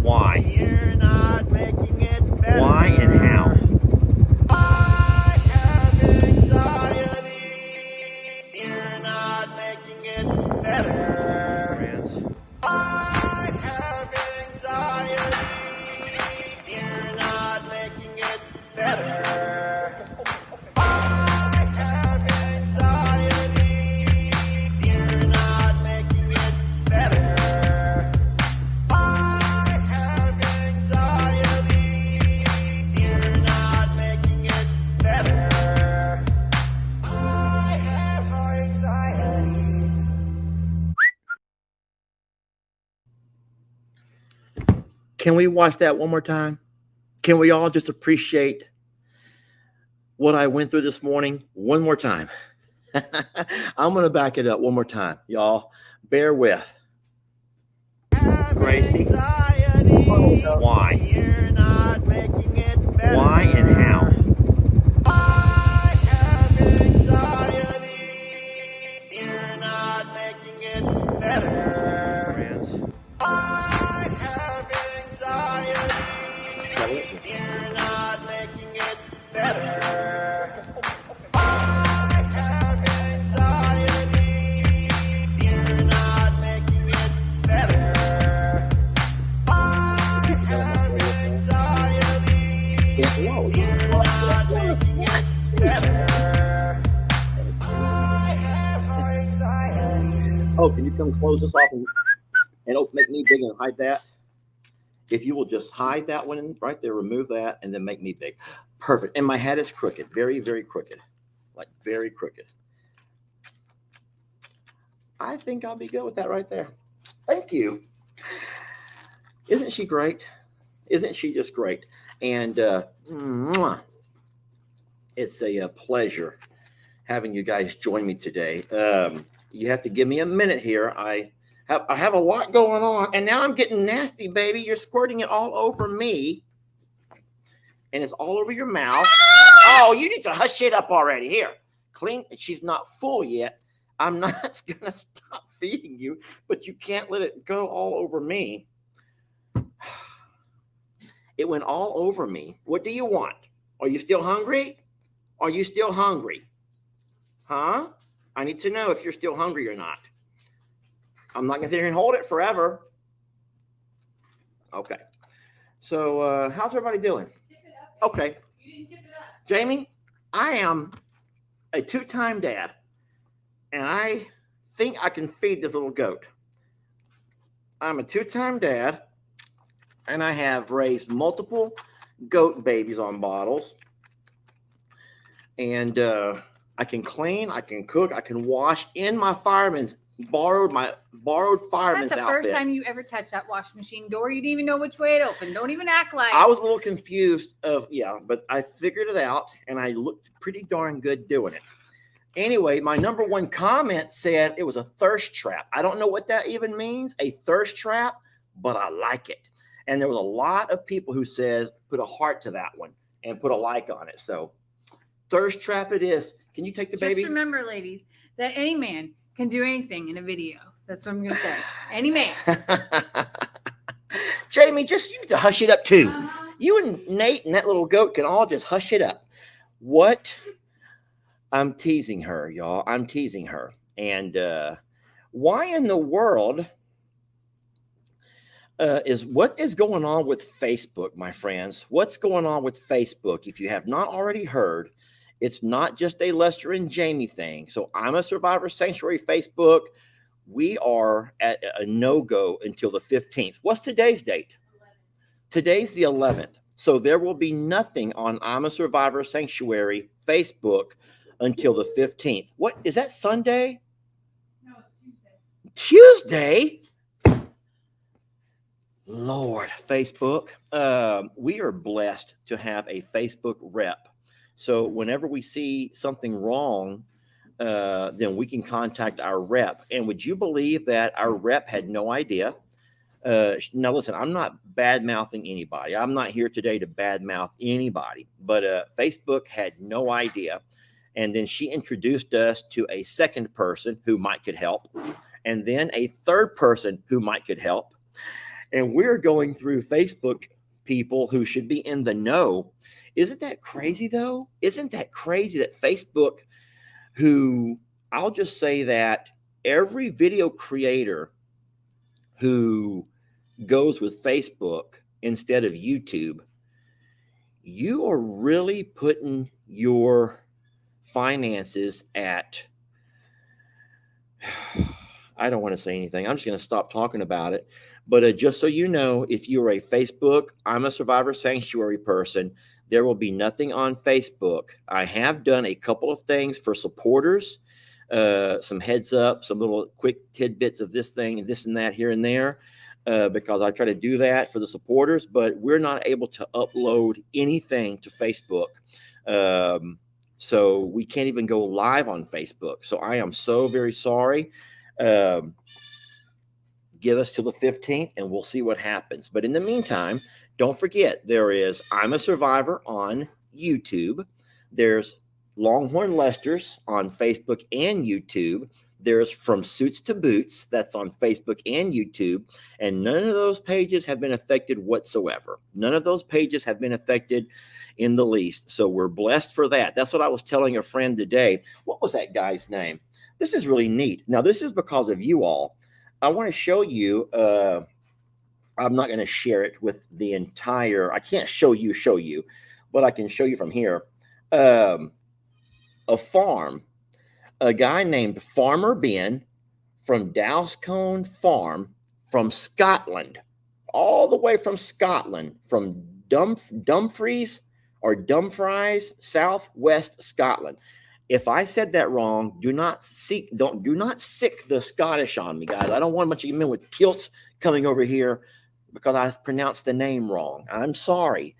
Why? You're not making it better. Why and how? I have anxiety. You're not making it better. Friends. I have anxiety. You're not making it better. I have anxiety. You're not making it better. I have anxiety. You're not making it better. I have anxiety. Can we watch that one more time? Can we all just appreciate what I went through this morning one more time? I'm going to back it up one more time. Y'all, bear with. Gracie. Why? You're not making it better. Why and how? I have anxiety. You're not making it better. Friends. I have anxiety. You're not making it better. I have anxiety. You're not making it better. I have anxiety. You're not making it better. I have anxiety. Oh, can you come close this off and make me big and hide that? If you will just hide that one right there, remove that, and then make me big. Perfect. And my head is crooked, very, very crooked, like very crooked. I think I'll be good with that right there. Thank you. Isn't she great? Isn't she just great? And it's a pleasure having you guys join me today. You have to give me a minute here. I have a lot going on, and now I'm getting nasty, baby. You're squirting it all over me, and it's all over your mouth. Oh, you need to hush it up already. Here, clean. She's not full yet. I'm not going to stop feeding you, but you can't let it go all over me. It went all over me. What do you want? Are you still hungry? Are you still hungry? Huh? I need to know if you're still hungry or not. I'm not going to sit here and hold it forever. Okay. So how's everybody doing? Okay. Jamie, I am a two-time dad, and I think I can feed this little goat. I'm a two-time dad, and I have raised multiple goat babies on bottles. And I can clean, I can cook, I can wash in my fireman's borrowed fireman's That's the outfit. first time you ever touched that wash machine door. You didn't even know which way it opened. Don't even act like. I was a little confused but I figured it out, and I looked pretty darn good doing it. Anyway, my number one comment said it was a thirst trap. I don't know what that even means, a thirst trap, but I like it. And there was a lot of people who says put a heart to that one and put a like on it. So thirst trap it is. Can you take the baby? Just remember, ladies, that any man can do anything in a video. That's what I'm going to say. Any man. Jamie, just you need to hush it up too. You and Nate and that little goat can all just hush it up. What? I'm teasing her, y'all. I'm teasing her. And why in the world what is going on with Facebook, my friends? What's going on with Facebook? If you have not already heard, it's not just a Lester and Jamie thing. So I'm a Survivor Sanctuary Facebook. We are at a no-go until the 15th. What's today's date? 11. Today's the 11th. So there will be nothing on I'm a Survivor Sanctuary Facebook until the 15th. What is that, Sunday? No, it's Tuesday. Tuesday? Lord, Facebook. We are blessed to have a Facebook rep. So whenever we see something wrong, then we can contact our rep. And would you believe that our rep had no idea? Now, listen, I'm not bad-mouthing anybody. I'm not here today to bad-mouth anybody. But Facebook had no idea. And then she introduced us to a second person who could help. And then a third person who could help. And we're going through Facebook people who should be in the know. Isn't that crazy though? Isn't that crazy that Facebook, who, I'll just say that every video creator who goes with Facebook instead of YouTube, you are really putting your finances at, I don't want to say anything. I'm just going to stop talking about it. But just so you know, if you're a Facebook, I'm a Survivor Sanctuary person, there will be nothing on Facebook. I have done a couple of things for supporters, some heads up, some little quick tidbits of this thing and this and that here and there, because I try to do that for the supporters, but we're not able to upload anything to Facebook. So we can't even go live on Facebook. So I am so very sorry. Give us till the 15th and we'll see what happens. But in the meantime, don't forget, there is I'm a Survivor on YouTube. There's Longhorn Lester's on Facebook and YouTube. There's From Suits to Boots, that's on Facebook and YouTube. And none of those pages have been affected whatsoever. None of those pages have been affected in the least. So we're blessed for that. That's what I was telling a friend today. What was that guy's name? This is really neat. Now, this is because of you all. I want to show you. I'm not going to share it with the entire. I can't show you, but I can show you from here. A farm. A guy named Farmer Ben from Dowscone Farm from Scotland, all the way from Scotland, from Dumfries, Southwest Scotland. If I said that wrong, do not sick the Scottish on me, guys. I don't want a bunch of men with kilts coming over here because I pronounced the name wrong. I'm sorry.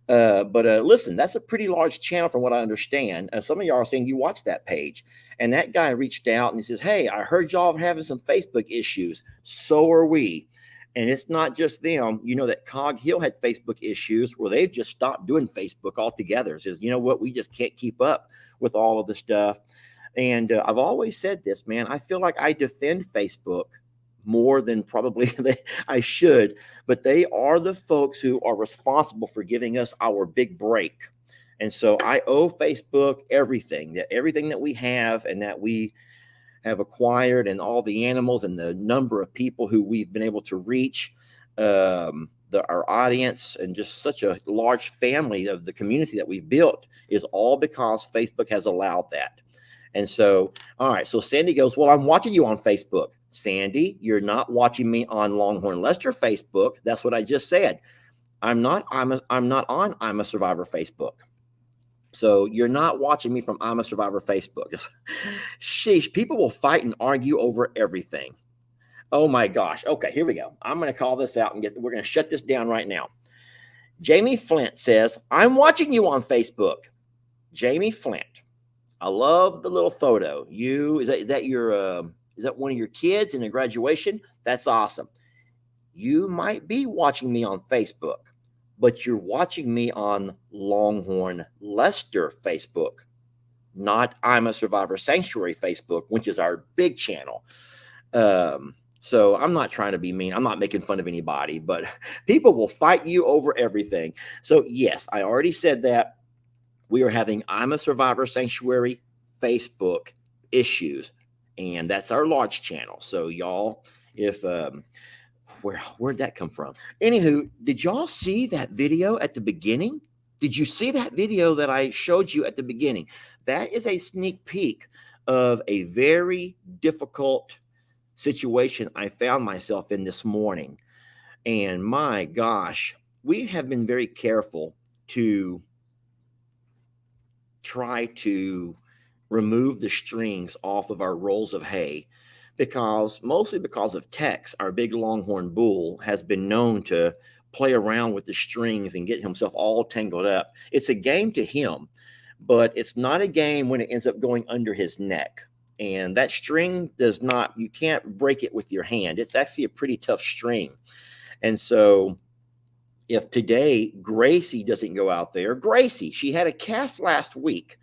But listen, that's a pretty large channel from what I understand. Some of y'all are saying you watched that page. And that guy reached out and he says, hey, I heard y'all having some Facebook issues. So are we. And it's not just them. You know that Cog Hill had Facebook issues where they've just stopped doing Facebook altogether. It says, you know what, we just can't keep up with all of the stuff. And I've always said this, man, I feel like I defend Facebook more than probably I should, but they are the folks who are responsible for giving us our big break. And so I owe Facebook everything that we have and that we have acquired, and all the animals and the number of people who we've been able to reach, our audience, and just such a large family of the community that we've built is all because Facebook has allowed that. And so, all right. So Sandy goes, well, I'm watching you on Facebook. Sandy, you're not watching me on Longhorn Lester Facebook. That's what I just said. I'm not on I'm a Survivor Facebook. So you're not watching me from I'm a Survivor Facebook. Sheesh, people will fight and argue over everything. Oh my gosh. Okay, here we go. I'm going to call this out and we're going to shut this down right now. Jamie Flint says, I'm watching you on Facebook. Jamie Flint. I love the little photo. Is that one of your kids in a graduation? That's awesome. You might be watching me on Facebook, but you're watching me on Longhorn Lester Facebook, not I'm a Survivor Sanctuary Facebook, which is our big channel. So I'm not trying to be mean. I'm not making fun of anybody, but people will fight you over everything. So yes, I already said that. We are having I'm a Survivor Sanctuary Facebook issues, and that's our large channel. So y'all, if where'd that come from? Anywho, did y'all see that video at the beginning? Did you see that video that I showed you at the beginning? That is a sneak peek of a very difficult situation I found myself in this morning. And my gosh, we have been very careful to try to remove the strings off of our rolls of hay, mostly because of Tex, our big longhorn bull, has been known to play around with the strings and get himself all tangled up. It's a game to him, but it's not a game when it ends up going under his neck. And that string you can't break it with your hand. It's actually a pretty tough string. And so if today Gracie doesn't go out there, she had a calf last week.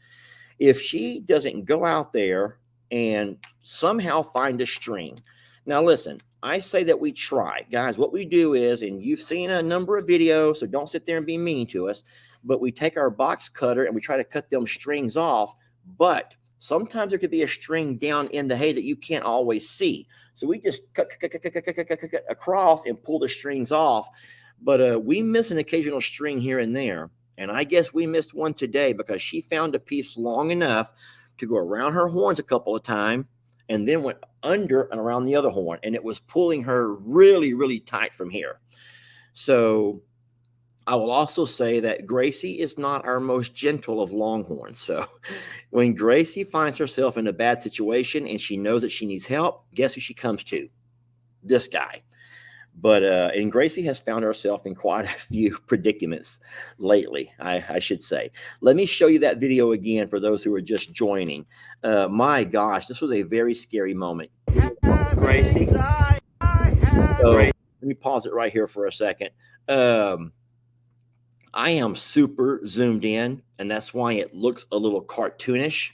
If she doesn't go out there and somehow find a string, Now, listen, I say that we try. Guys, what we do is, and you've seen a number of videos, so don't sit there and be mean to us, but we take our box cutter and we try to cut them strings off, but sometimes there could be a string down in the hay that you can't always see. So we just cut across and pull the strings off. But we miss an occasional string here and there. And I guess we missed one today because she found a piece long enough to go around her horns a couple of times and then went under and around the other horn. And it was pulling her really, really tight from here. So I will also say that Gracie is not our most gentle of longhorns. So when Gracie finds herself in a bad situation and she knows that she needs help, guess who she comes to? This guy. But and Gracie has found herself in quite a few predicaments lately, I should say. Let me show you that video again for those who are just joining. My gosh, this was a very scary moment. Gracie. So, let me pause it right here for a second. I am super zoomed in, and that's why it looks a little cartoonish.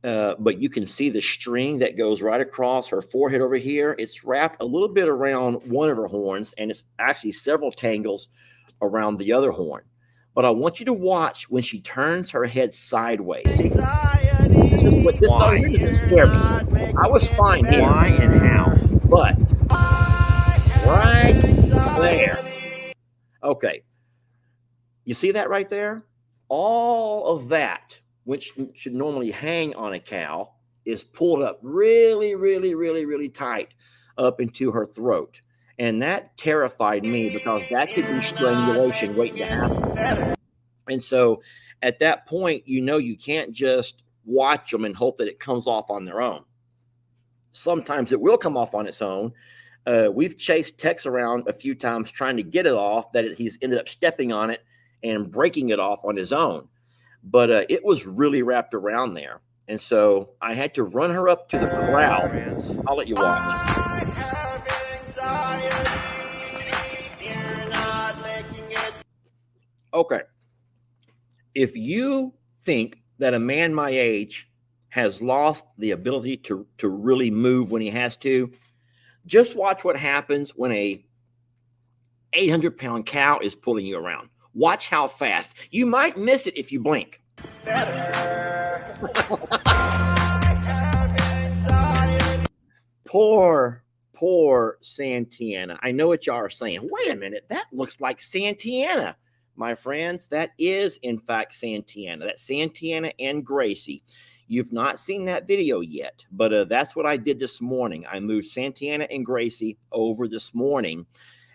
But you can see the string that goes right across her forehead over here. It's wrapped a little bit around one of her horns, and it's actually several tangles around the other horn. But I want you to watch when she turns her head sideways. See, this is what this dog here doesn't scare me. I was fine here. Why and how? But right there. Okay. You see that right there? All of that, which should normally hang on a cow, is pulled up really, really, really, really tight up into her throat. And that terrified me because that could be strangulation waiting to happen. And so at that point, you know, you can't just watch them and hope that it comes off on their own. Sometimes it will come off on its own. We've chased Tex around a few times trying to get it off, that he's ended up stepping on it and breaking it off on his own. But it was really wrapped around there. And so I had to run her up to the corral. I'll let you watch. Okay. If you think that a man my age has lost the ability to really move when he has to, just watch what happens when a 800-pound cow is pulling you around. Watch how fast. You might miss it if you blink. Poor Santana. I know what y'all are saying. Wait a minute. That looks like Santana. My friends, that is, in fact, Santana. That's Santana and Gracie. You've not seen that video yet, but that's what I did this morning. I moved Santana and Gracie over this morning.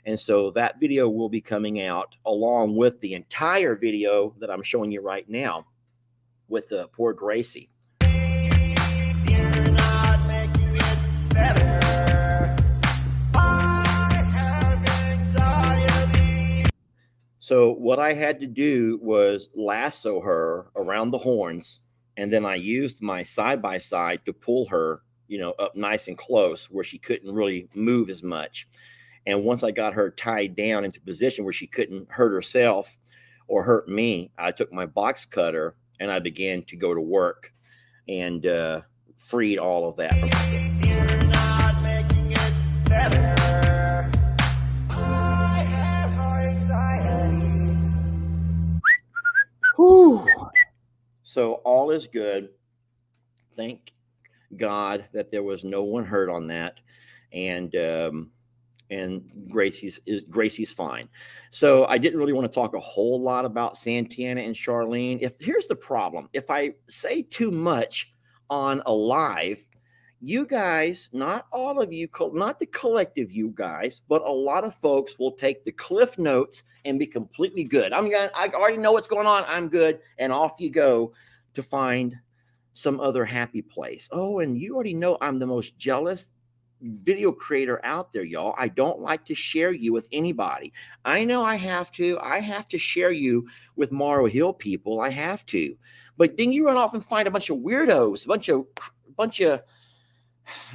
And so that video will be coming out along with the entire video that I'm showing you right now with the poor Gracie. So what I had to do was lasso her around the horns, and then I used my side-by-side to pull her, you know, up nice and close where she couldn't really move as much. And once I got her tied down into position where she couldn't hurt herself or hurt me, I took my box cutter and I began to go to work and freed all of that from her. You're not making it better. I have more anxiety. Whew. So all is good. Thank God that there was no one hurt on that. And Gracie's fine. So I didn't really want to talk a whole lot about Santana and Charlene. Here's the problem. If I say too much on a live, you guys, not all of you, not the collective you guys, but a lot of folks will take the cliff notes and be completely good. I already know what's going on. I'm good. And off you go to find some other happy place. Oh, and you already know I'm the most jealous video creator out there, y'all. I don't like to share you with anybody. I know I have to share you with Morrow Hill people. I have to. But then you run off and find a bunch of weirdos, a bunch of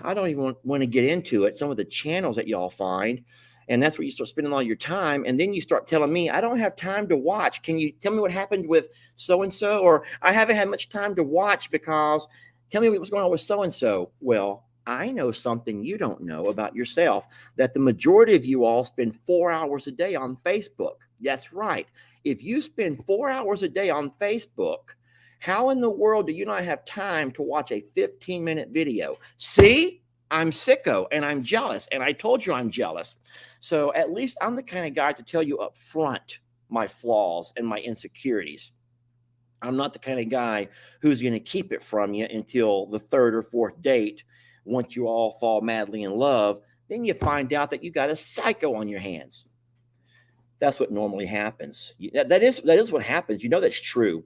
I don't even want to get into it, some of the channels that y'all find. And that's where you start spending all your time. And then you start telling me, I don't have time to watch. Can you tell me what happened with so-and-so? Or I haven't had much time to watch because tell me what's going on with so-and-so. Well, I know something you don't know about yourself, that the majority of you all spend 4 hours a day on Facebook. That's right. If you spend 4 hours a day on Facebook, how in the world do you not have time to watch a 15-minute video? See, I'm sicko and I'm jealous, and I told you I'm jealous. So at least I'm the kind of guy to tell you up front my flaws and my insecurities. I'm not the kind of guy who's going to keep it from you until the third or fourth date. Once you all fall madly in love, then you find out that you got a psycho on your hands. That's what normally happens. That is what happens. You know, that's true.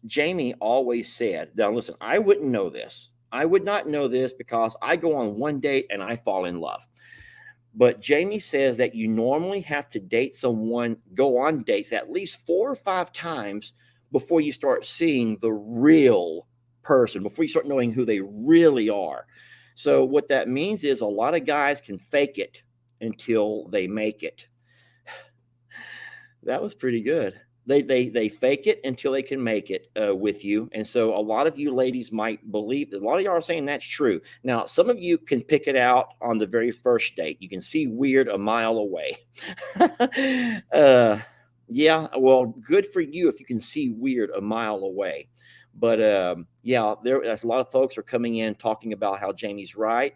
Jamie always said, now listen, I wouldn't know this. I would not know this because I go on one date and I fall in love. But Jamie says that you normally have to date someone, go on dates at least 4 or 5 times before you start seeing the real person, before you start knowing who they really are. So what that means is a lot of guys can fake it until they make it. That was pretty good. They fake it until they can make it with you. And so a lot of you ladies might believe that. A lot of y'all are saying that's true. Now, some of you can pick it out on the very first date. You can see weird a mile away. Yeah, well, good for you if you can see weird a mile away. But yeah, there's a lot of folks are coming in talking about how Jamie's right.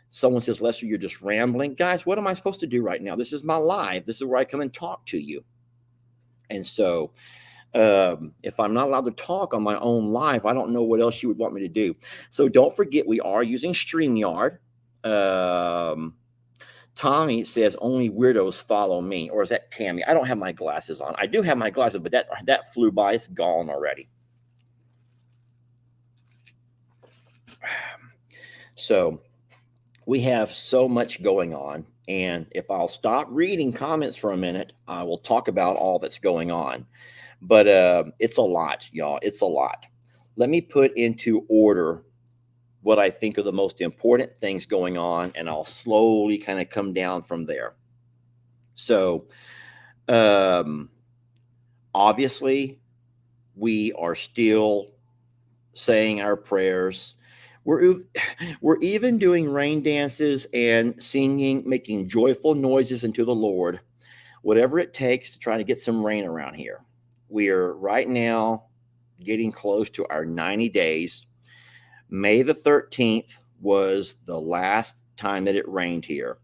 Someone says, Lester, you're just rambling. Guys, what am I supposed to do right now? This is my live. This is where I come and talk to you. And so if I'm not allowed to talk on my own live, I don't know what else you would want me to do. So don't forget, we are using StreamYard. Tommy says only weirdos follow me. Or is that Tammy? I don't have my glasses on. I do have my glasses, but that flew by. It's gone already. So we have so much going on. And if I'll stop reading comments for a minute, I will talk about all that's going on. But it's a lot, y'all. It's a lot. Let me put into order what I think are the most important things going on, and I'll slowly kind of come down from there. So obviously, we are still saying our prayers. We're even doing rain dances and singing, making joyful noises unto the Lord, whatever it takes to try to get some rain around here. We are right now getting close to our 90 days. May the 13th was the last time that it rained here,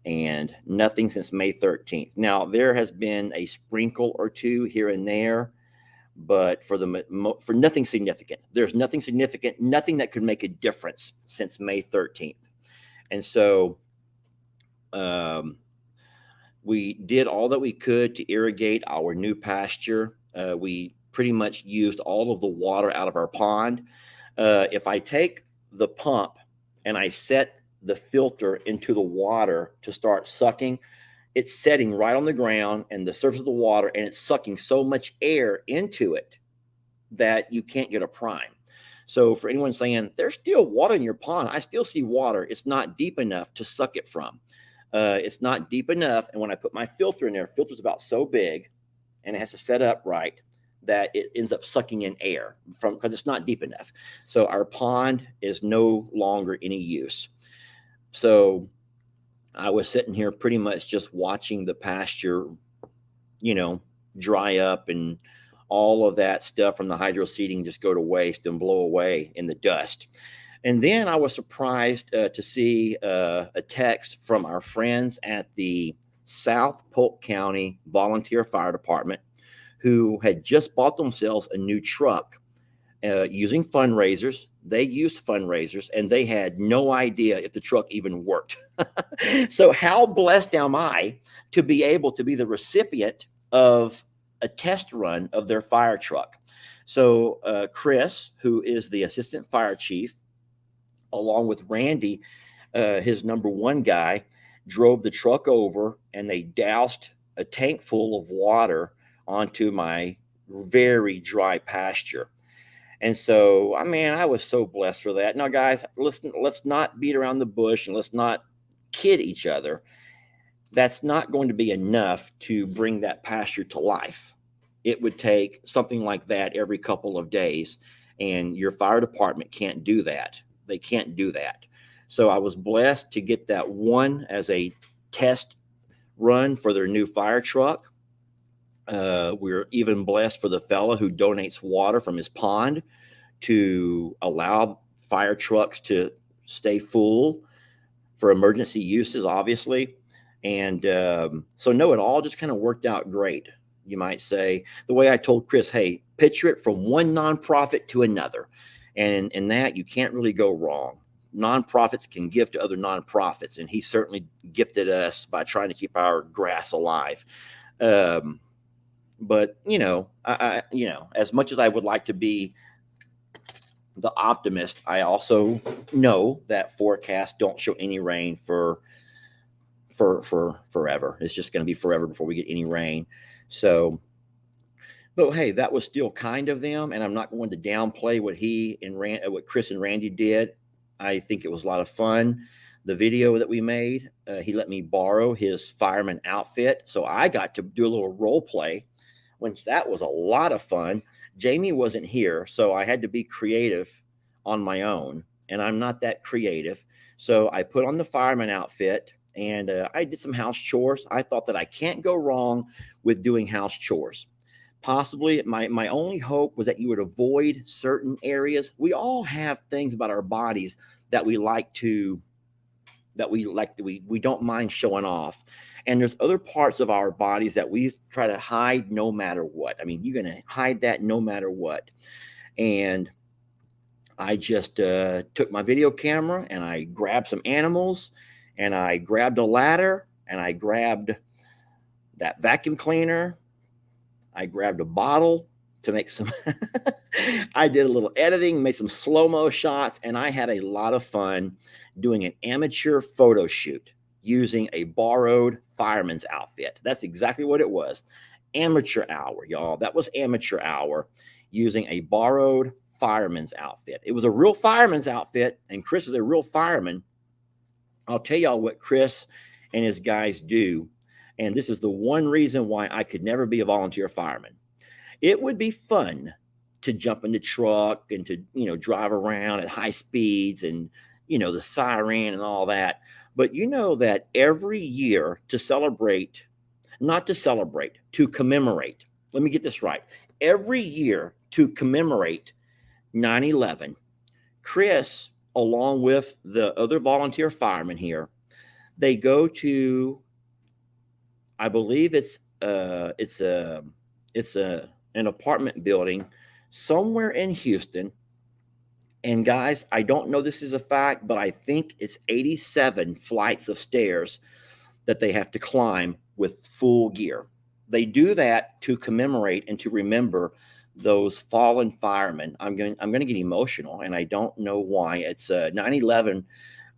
and nothing since May 13th. Now, there has been a sprinkle or two here and there, but for nothing significant. There's nothing significant, nothing that could make a difference since May 13th. And so we did all that we could to irrigate our new pasture. We pretty much used all of the water out of our pond. If I take the pump and I set the filter into the water to start sucking, it's setting right on the ground and the surface of the water, and it's sucking so much air into it that you can't get a prime. So for anyone saying, there's still water in your pond, I still see water. It's not deep enough to suck it from. It's not deep enough. And when I put my filter in there, filter's about so big, and it has to set up right, that it ends up sucking in air from, because it's not deep enough. So our pond is no longer any use. So I was sitting here pretty much just watching the pasture, dry up, and all of that stuff from the hydro seeding just go to waste and blow away in the dust. And then I was surprised to see a text from our friends at the South Polk County Volunteer Fire Department, who had just bought themselves a new truck using fundraisers. They used fundraisers, and they had no idea if the truck even worked. So how blessed am I to be able to be the recipient of a test run of their fire truck? So Chris, who is the assistant fire chief, along with Randy, his number one guy, drove the truck over, and they doused a tank full of water onto my very dry pasture. And so, I was so blessed for that. Now, guys, listen, let's not beat around the bush, and let's not kid each other. That's not going to be enough to bring that pasture to life. It would take something like that every couple of days, and your fire department can't do that. they can't do that. So I was blessed to get that one as a test run for their new fire truck. We're even blessed for the fella who donates water from his pond to allow fire trucks to stay full for emergency uses, obviously. And so, no, it all just kind of worked out great, you might say. The way I told Chris, hey, picture it from one nonprofit to another. And in that, you can't really go wrong. Nonprofits can give to other nonprofits, and he certainly gifted us by trying to keep our grass alive. But I as much as I would like to be the optimist, I also know that forecasts don't show any rain for forever. It's just going to be forever before we get any rain. So, but hey, that was still kind of them, and I'm not going to downplay what Chris and Randy did. I think it was a lot of fun. The video that we made, he let me borrow his fireman outfit, so I got to do a little role play, which that was a lot of fun. Jamie wasn't here, so I had to be creative on my own, and I'm not that creative. So I put on the fireman outfit, and I did some house chores. I thought that I can't go wrong with doing house chores. Possibly my only hope was that you would avoid certain areas. We all have things about our bodies that we don't mind showing off. And there's other parts of our bodies that we try to hide no matter what. I mean, you're going to hide that no matter what. And I just took my video camera and I grabbed some animals, and I grabbed a ladder, and I grabbed that vacuum cleaner. I grabbed a bottle to make some, I did a little editing, made some slow-mo shots, and I had a lot of fun doing an amateur photo shoot using a borrowed fireman's outfit. That's exactly what it was. Amateur hour, y'all. That was amateur hour using a borrowed fireman's outfit. It was a real fireman's outfit, and Chris is a real fireman. I'll tell y'all what Chris and his guys do, and this is the one reason why I could never be a volunteer fireman. It would be fun to jump in the truck and to, drive around at high speeds and, the siren and all that. But you know that every year to commemorate, let me get this right. Every year to commemorate 9/11, Chris, along with the other volunteer firemen here, they go to, I believe it's an apartment building somewhere in Houston. And guys, I don't know this is a fact, but I think it's 87 flights of stairs that they have to climb with full gear. They do that to commemorate and to remember those fallen firemen. I'm going to get emotional, and I don't know why. It's 9/11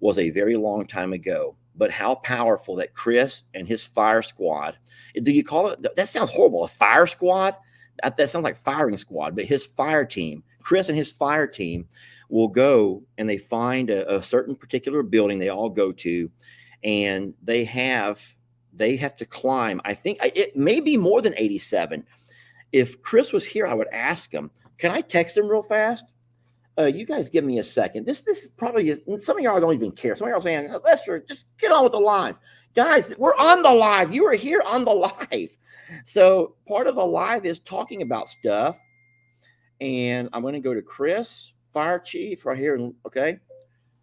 was a very long time ago, but how powerful that Chris and his fire squad. Do you call it? That sounds horrible. A fire squad? That sounds like firing squad, but his fire team, Chris and his fire team, will go and they find a certain particular building they all go to, and they have to climb. I think it may be more than 87. If Chris was here, I would ask him. Can I text him real fast? You guys give me a second. This is probably, some of y'all don't even care. Some of y'all saying, Lester, just get on with the live. Guys, we're on the live. You are here on the live. So part of the live is talking about stuff. And I'm going to go to Chris, fire chief, right here. Okay.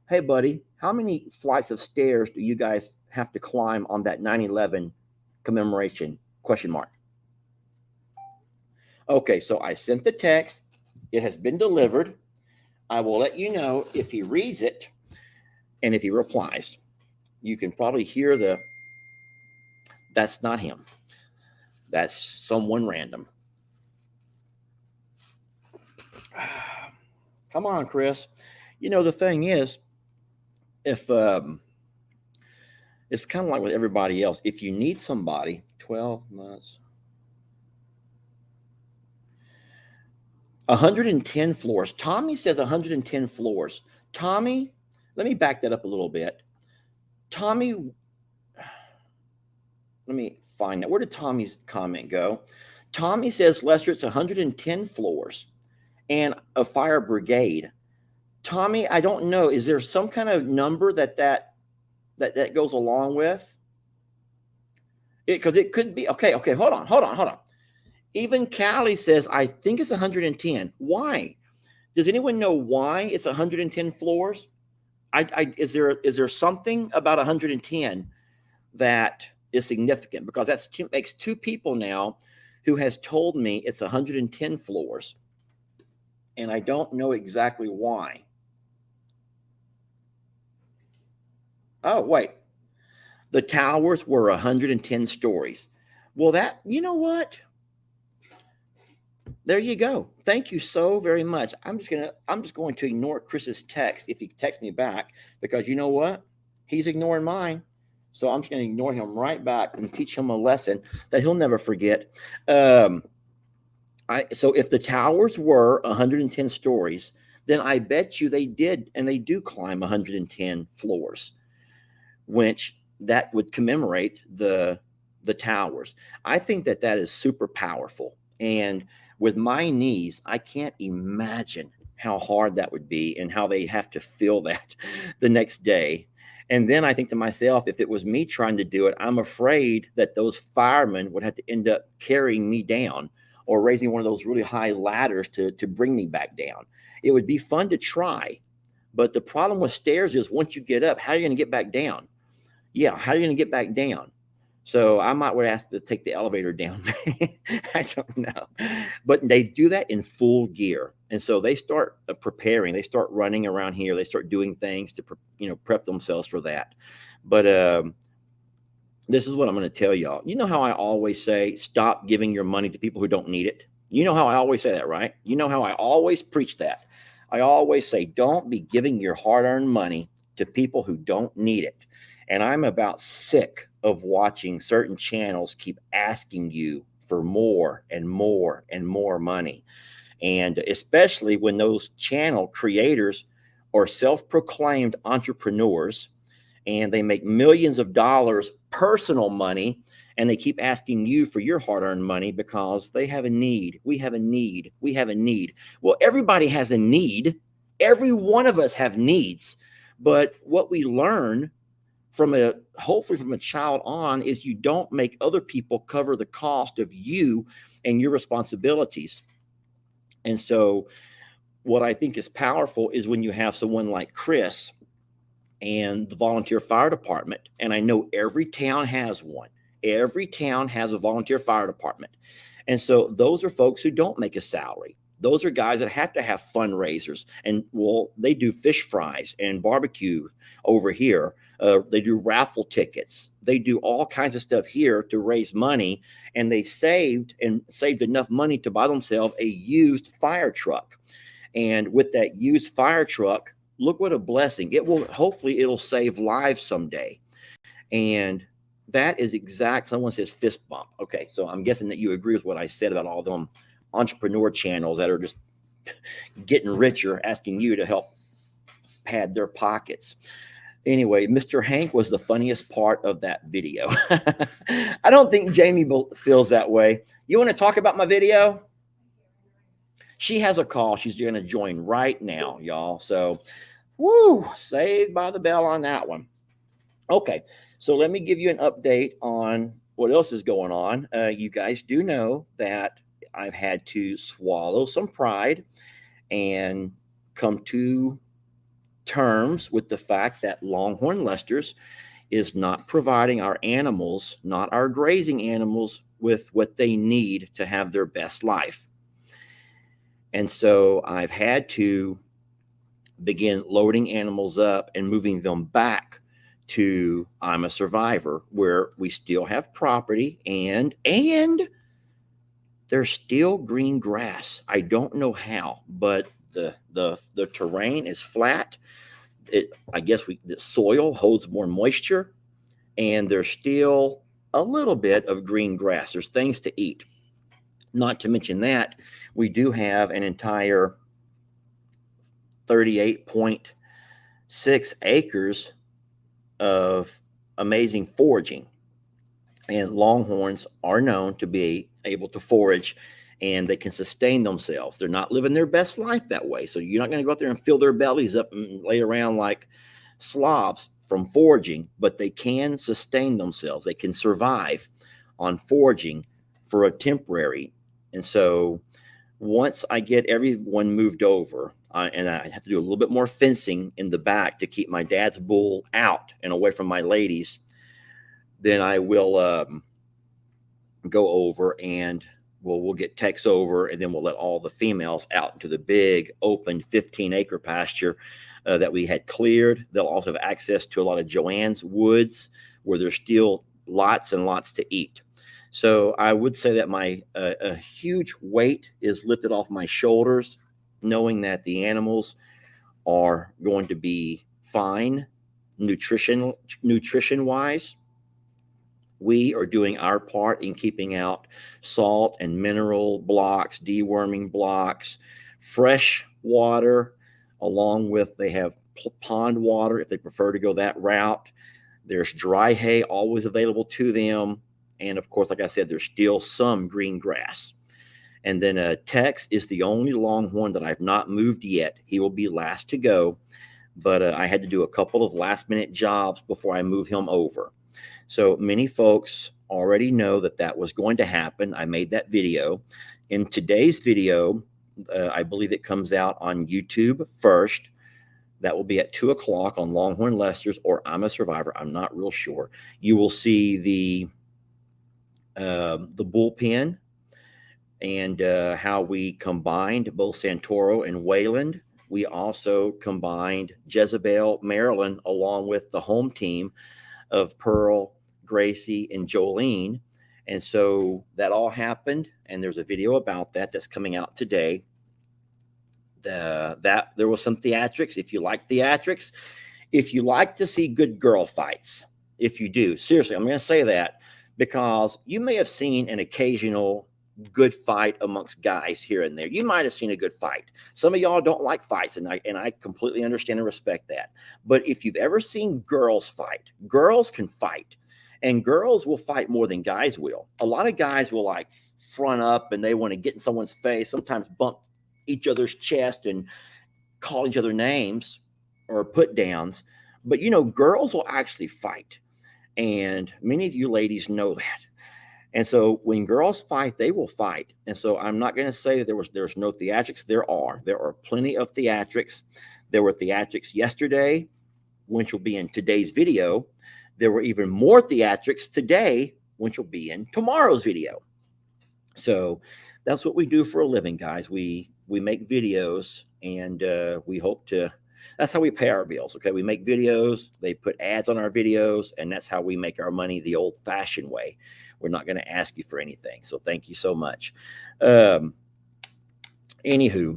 Hey, buddy, how many flights of stairs do you guys have to climb on that 9/11 commemoration? ? Okay, so I sent the text. It has been delivered. I will let you know if he reads it and if he replies. You can probably hear that's not him. That's someone random. Come on, Chris. The thing is, if it's kind of like with everybody else, if you need somebody, 12 months, 110 floors. Tommy says 110 floors. Tommy, let me back that up a little bit. Tommy, let me find out. Where did Tommy's comment go? Tommy says, Lester, it's 110 floors and a fire brigade. Tommy, I don't know. Is there some kind of number that goes along with it? Because it could be okay. Hold on. Even Callie says I think it's 110. Why? Does anyone know why it's 110 floors? Is there something about 110 that is significant? Because makes two people now who has told me it's 110 floors, and I don't know exactly why. Oh, wait. The towers were 110 stories. Well, you know what? There you go. Thank you so very much. I'm just going to ignore Chris's text if he texts me back, because you know what? He's ignoring mine. So I'm just going to ignore him right back and teach him a lesson that he'll never forget. So if the towers were 110 stories, then I bet you they did, and they do climb 110 floors, which that would commemorate the towers. I think that is super powerful. And with my knees, I can't imagine how hard that would be and how they have to feel that the next day. And then I think to myself, if it was me trying to do it, I'm afraid that those firemen would have to end up carrying me down or raising one of those really high ladders to bring me back down. It would be fun to try. But the problem with stairs is once you get up, how are you going to get back down? Yeah, how are you going to get back down? So I might would ask to take the elevator down. I don't know. But they do that in full gear. And so they start preparing. They start running around here. They start doing things to prep themselves for that. But this is what I'm going to tell y'all. You know how I always say, stop giving your money to people who don't need it? You know how I always say that, right? You know how I always preach that. I always say, don't be giving your hard-earned money to people who don't need it. And I'm about sick of watching certain channels keep asking you for more and more and more money. And especially when those channel creators are self-proclaimed entrepreneurs and they make millions of dollars personal money, and they keep asking you for your hard-earned money because they have a need. We have a need. We have a need. Well, everybody has a need. Every one of us have needs. But what we learn hopefully from a child on is you don't make other people cover the cost of you and your responsibilities. And so what I think is powerful is when you have someone like Chris and the volunteer fire department. And I know every town has one. Every town has a volunteer fire department. And so those are folks who don't make a salary. Those are guys that have to have fundraisers, and they do fish fries and barbecue over here. They do raffle tickets. They do all kinds of stuff here to raise money, and they saved enough money to buy themselves a used fire truck. And with that used fire truck, look what a blessing. Hopefully it'll save lives someday. And that is someone says fist bump. Okay, so I'm guessing that you agree with what I said about all them entrepreneur channels that are just getting richer, asking you to help pad their pockets. Anyway, Mr. Hank was the funniest part of that video. I don't think Jamie feels that way. You want to talk about my video? She has a call. She's going to join right now, y'all. So, saved by the bell on that one. Okay, so let me give you an update on what else is going on. You guys do know that I've had to swallow some pride and come to terms with the fact that Longhorn Lester's is not providing our animals, not our grazing animals, with what they need to have their best life. And so I've had to begin loading animals up and moving them back to I'm a Survivor, where we still have property and there's still green grass. I don't know how, but the terrain is flat. I guess the soil holds more moisture, and there's still a little bit of green grass. There's things to eat. Not to mention that we do have an entire 38.6 acres of amazing foraging. And longhorns are known to be able to forage and they can sustain themselves. They're not living their best life that way. So you're not going to go out there and fill their bellies up and lay around like slobs from foraging, but they can sustain themselves. They can survive on foraging for a temporary. And so once I get everyone moved over, and I have to do a little bit more fencing in the back to keep my dad's bull out and away from my ladies, then I will go over and we'll get techs over, and then we'll let all the females out into the big open 15-acre pasture that we had cleared. They'll also have access to a lot of Joanne's woods where there's still lots and lots to eat. So I would say that my a huge weight is lifted off my shoulders, knowing that the animals are going to be fine nutrition wise. We are doing our part in keeping out salt and mineral blocks, deworming blocks, fresh water, along with they have pond water if they prefer to go that route. There's dry hay always available to them. And of course, like I said, there's still some green grass. And then Tex is the only longhorn that I've not moved yet. He will be last to go. But I had to do a couple of last minute jobs before I move him over. So many folks already know that that was going to happen. I made that video. In today's video, I believe it comes out on YouTube first. That will be at 2 o'clock on Longhorn Lester's or I'm a Survivor. I'm not real sure. You will see the bullpen and how we combined both Santoro and Wayland. We also combined Jezebel, Maryland, along with the home team of Pearl, Gracie, and Jolene. And so that all happened, and there's a video about that that's coming out today. That there was some theatrics. If you like theatrics, if you like to see good girl fights, if you do, seriously, I'm going to say that because you may have seen an occasional good fight amongst guys here and there. You might have seen a good fight. Some of y'all don't like fights, and I completely understand and respect that. But if you've ever seen girls fight, girls can fight, and girls will fight more than guys will. A lot of guys will like front up and they want to get in someone's face, sometimes bump each other's chest and call each other names or put downs. But you know, girls will actually fight, and many of you ladies know that. And so when girls fight, they will fight. And so I'm not going to say that there's no theatrics. There are plenty of theatrics. There were theatrics yesterday, which will be in today's video. There were even more theatrics today, which will be in tomorrow's video. So that's what we do for a living, guys. We make videos, and we hope to. That's how we pay our bills. Okay, we make videos. They put ads on our videos, and that's how we make our money the old-fashioned way. We're not going to ask you for anything. So thank you so much. Anywho,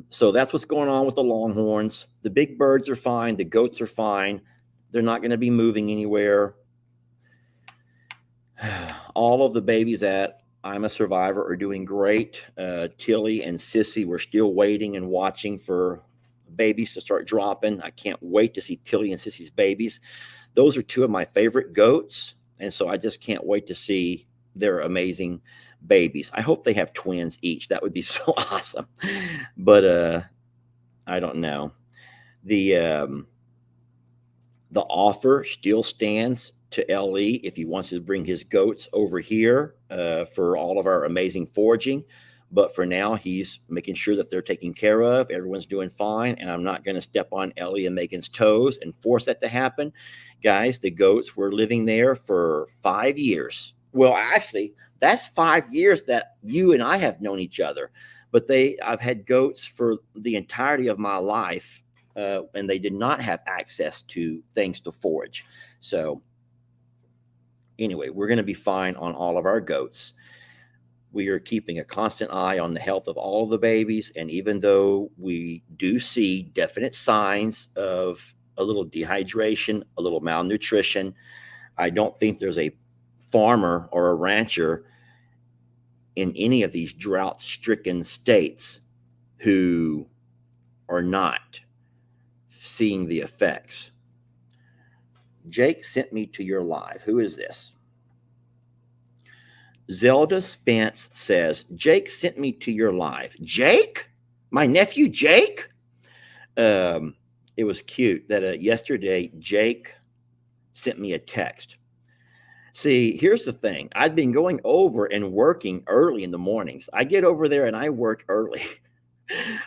so that's what's going on with the Longhorns. The big birds are fine. The goats are fine. They're not going to be moving anywhere. All of the babies at I'm a Survivor are doing great. Tilly and Sissy, we're still waiting and watching for babies to start dropping. I can't wait to see Tilly and Sissy's babies. Those are two of my favorite goats. And so I just can't wait to see their amazing babies. I hope they have twins each. That would be so awesome. But I don't know. The offer still stands to LE if he wants to bring his goats over here for all of our amazing foraging. But for now, he's making sure that they're taken care of. Everyone's doing fine. And I'm not going to step on Ellie and Megan's toes and force that to happen. Guys, the goats were living there for 5 years. Well, actually, that's 5 years that you and I have known each other. But I've had goats for the entirety of my life. And they did not have access to things to forage. So anyway, we're going to be fine on all of our goats. We are keeping a constant eye on the health of all of the babies. And even though we do see definite signs of a little dehydration, a little malnutrition, I don't think there's a farmer or a rancher in any of these drought-stricken states who are not seeing the effects. Jake sent me to your live. Who is this? Zelda Spence says, Jake sent me to your live. Jake? My nephew Jake? It was cute that yesterday Jake sent me a text. See, here's the thing. I'd been going over and working early in the mornings. I get over there and I work early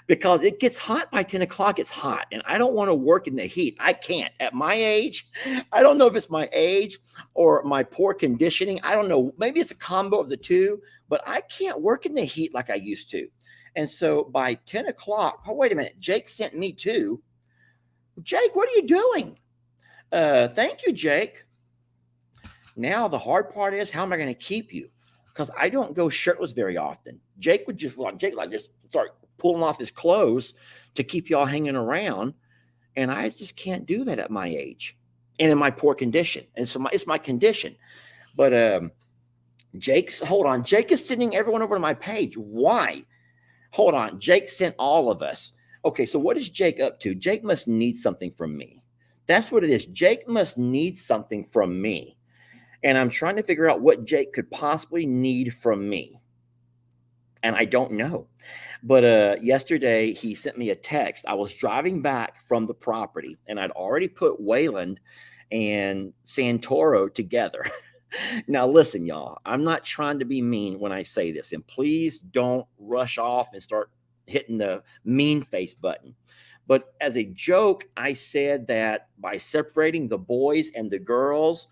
because it gets hot by 10 o'clock. It's hot and I don't want to work in the heat. I can't. At my age, I don't know if it's my age or my poor conditioning. I don't know. Maybe it's a combo of the two, but I can't work in the heat like I used to. And so by 10 o'clock, oh, wait a minute. Jake sent me too. Jake, what are you doing? Thank you, Jake. Now the hard part is, how am I going to keep you? Because I don't go shirtless very often. Jake would just start pulling off his clothes to keep y'all hanging around, and I just can't do that at my age and in my poor condition. And so it's my condition. But hold on. Jake is sending everyone over to my page. Why? Hold on. Jake sent all of us. Okay, so what is Jake up to? Jake must need something from me. That's what it is. Jake must need something from me. And I'm trying to figure out what Jake could possibly need from me. And I don't know. But yesterday he sent me a text. I was driving back from the property and I'd already put Wayland and Santoro together. Now, listen, y'all, I'm not trying to be mean when I say this. And please don't rush off and start hitting the mean face button. But as a joke, I said that by separating the boys and the girls,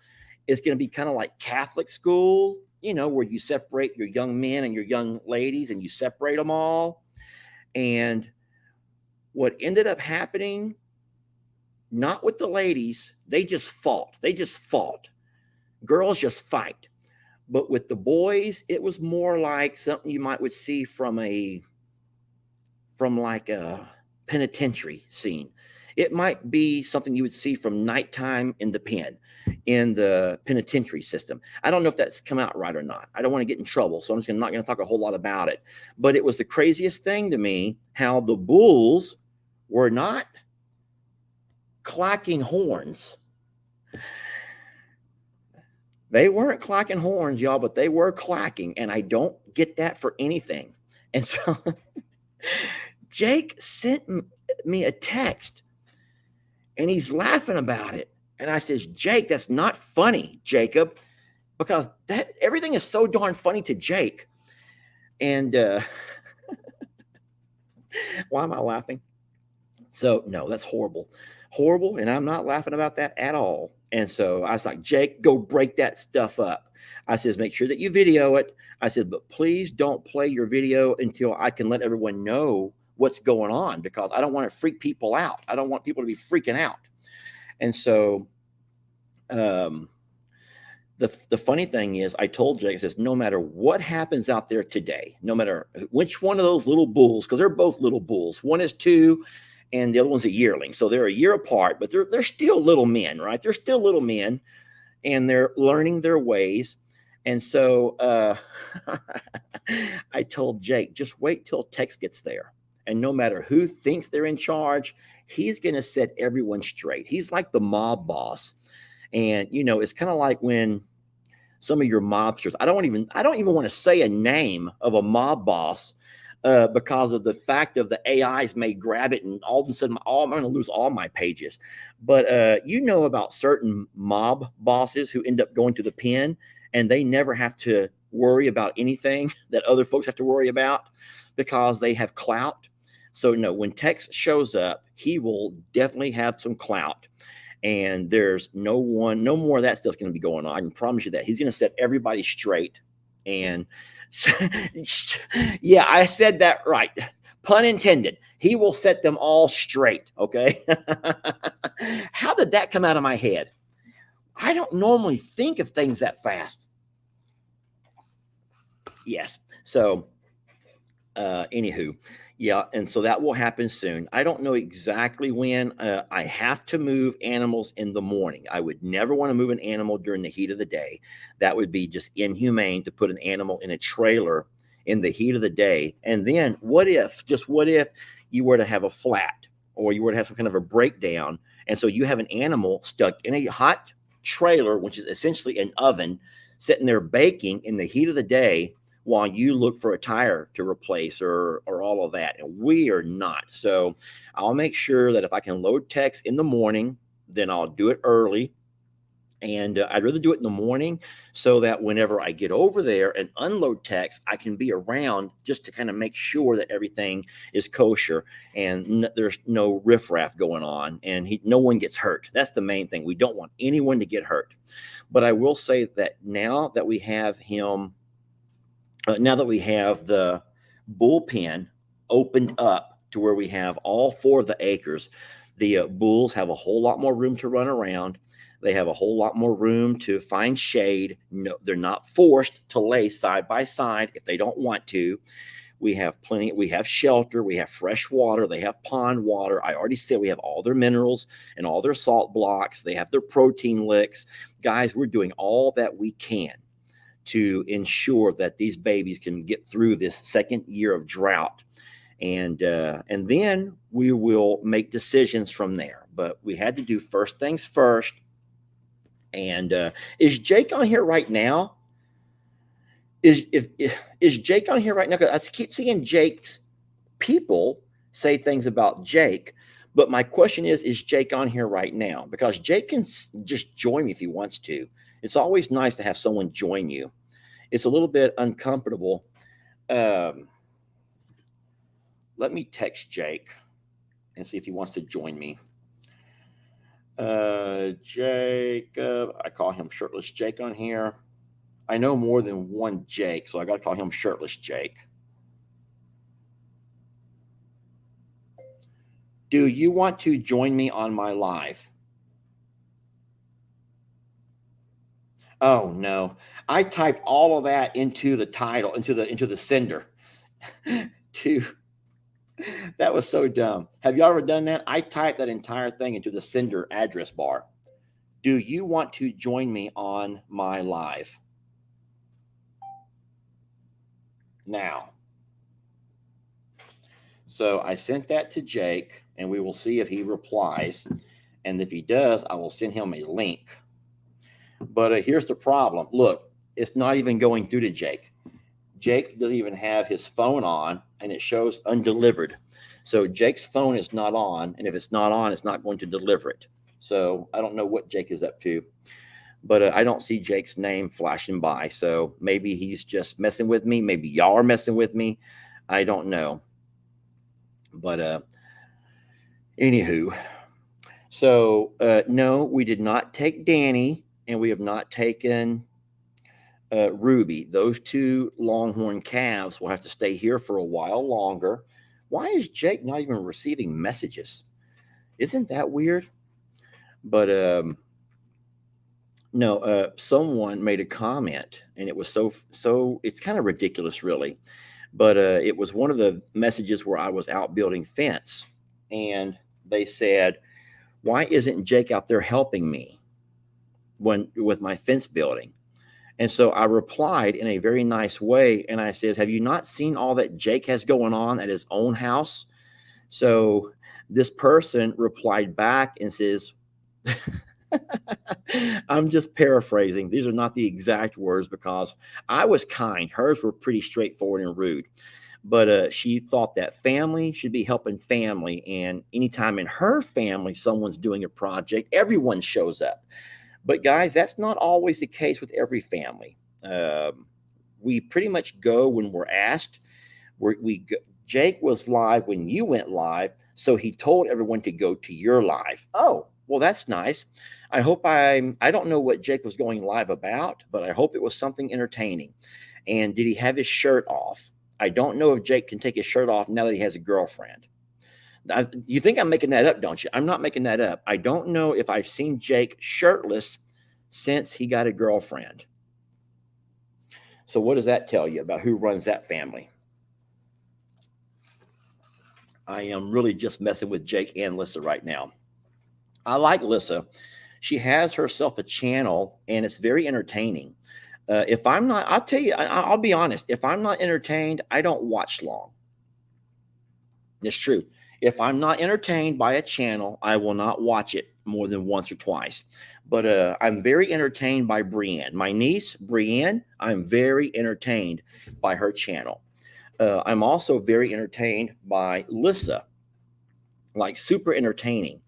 it's going to be kind of like Catholic school, you know, where you separate your young men and your young ladies and you separate them all. And what ended up happening, not with the ladies, they just fought. Girls just fight. But with the boys, it was more like something you would see from like a penitentiary scene. It might be something you would see from Nighttime in the Pen, in the penitentiary system. I don't know if that's come out right or not. I don't want to get in trouble, so I'm just not going to talk a whole lot about it. But it was the craziest thing to me how the bulls were not clacking horns. They weren't clacking horns, y'all, but they were clacking, and I don't get that for anything. And so Jake sent me a text. And he's laughing about it. And I says, Jake, that's not funny, Jacob, because everything is so darn funny to Jake. And why am I laughing? So, no, that's horrible. Horrible. And I'm not laughing about that at all. And so I was like, Jake, go break that stuff up. I says, make sure that you video it. I said, but please don't play your video until I can let everyone know what's going on, because I don't want to freak people out. I don't want people to be freaking out. And so the funny thing is, I told Jake, I says, no matter what happens out there today, no matter which one of those little bulls, because they're both little bulls, one is 2 and the other one's a yearling. So they're a year apart, but they're still little men, right? They're still little men and they're learning their ways. And so I told Jake, just wait till Tex gets there. And no matter who thinks they're in charge, he's going to set everyone straight. He's like the mob boss. And, you know, it's kind of like when some of your mobsters, I don't even want to say a name of a mob boss because of the fact of the AIs may grab it and all of a sudden I'm going to lose all my pages. But you know about certain mob bosses who end up going to the pen and they never have to worry about anything that other folks have to worry about because they have clout. So no, when Tex shows up, he will definitely have some clout. And there's no more of that stuff's going to be going on. I can promise you that. He's going to set everybody straight. And yeah, I said that right. Pun intended. He will set them all straight. Okay. How did that come out of my head? I don't normally think of things that fast. Yes. So, anywho, yeah. And so that will happen soon. I don't know exactly when. I have to move animals in the morning. I would never want to move an animal during the heat of the day. That would be just inhumane to put an animal in a trailer in the heat of the day. And then what if you were to have a flat or you were to have some kind of a breakdown? And so you have an animal stuck in a hot trailer, which is essentially an oven, sitting there baking in the heat of the day while you look for a tire to replace or all of that. And we are not. So I'll make sure that if I can load text in the morning, then I'll do it early. And I'd rather do it in the morning so that whenever I get over there and unload text, I can be around just to kind of make sure that everything is kosher and there's no riffraff going on and no one gets hurt. That's the main thing. We don't want anyone to get hurt. But I will say that now that we have him, now that we have the bullpen opened up to where we have all 4 of the acres, the bulls have a whole lot more room to run around. They have a whole lot more room to find shade. No, they're not forced to lay side by side if they don't want to. We have plenty. We have shelter. We have fresh water. They have pond water. I already said we have all their minerals and all their salt blocks. They have their protein licks. Guys, we're doing all that we can to ensure that these babies can get through this second year of drought. And then we will make decisions from there. But we had to do first things first. And is Jake on here right now? Is Jake on here right now? Because I keep seeing Jake's people say things about Jake. But my question is Jake on here right now? Because Jake can just join me if he wants to. It's always nice to have someone join you. It's a little bit uncomfortable. Let me text Jake and see if he wants to join me. Jake, I call him Shirtless Jake on here. I know more than one Jake, so I got to call him Shirtless Jake. Do you want to join me on my live? Oh no, I typed all of that into the title, into the sender. That was so dumb. Have you ever done that? I typed that entire thing into the sender address bar. Do you want to join me on my live? Now. So I sent that to Jake, and we will see if he replies. And if he does, I will send him a link. But here's the problem. Look, it's not even going through to Jake. Jake doesn't even have his phone on, and it shows undelivered. So Jake's phone is not on, and if it's not on, it's not going to deliver it. So I don't know what Jake is up to, but I don't see Jake's name flashing by. So maybe he's just messing with me. Maybe y'all are messing with me. I don't know. But anywho, so no, we did not take Danny, and we have not taken Ruby. Those 2 longhorn calves will have to stay here for a while longer. Why is Jake not even receiving messages? Isn't that weird? But no, someone made a comment, and it was so it's kind of ridiculous, really. But it was one of the messages where I was out building fence, and they said, "Why isn't Jake out there helping me with my fence building?" And so I replied in a very nice way, and I said, "Have you not seen all that Jake has going on at his own house?" So this person replied back and says, I'm just paraphrasing. These are not the exact words because I was kind. Hers were pretty straightforward and rude. But she thought that family should be helping family. And anytime in her family someone's doing a project, everyone shows up. But guys, that's not always the case with every family. We pretty much go when we're asked. Jake was live when you went live, so he told everyone to go to your live. Oh, well, that's nice. I hope I don't know what Jake was going live about, but I hope it was something entertaining. And did he have his shirt off? I don't know if Jake can take his shirt off now that he has a girlfriend. You think I'm making that up, don't you? I'm not making that up. I don't know if I've seen Jake shirtless since he got a girlfriend. So what does that tell you about who runs that family? I am really just messing with Jake and Lissa right now. I like Lissa. She has herself a channel, and it's very entertaining. If I'm not, I'll tell you, I'll be honest. If I'm not entertained, I don't watch long. It's true. If I'm not entertained by a channel, I will not watch it. more than once or twice. But I'm very entertained by Brienne. My niece, Brienne, I'm very entertained by her channel. I'm also very entertained by Lissa, like super entertaining.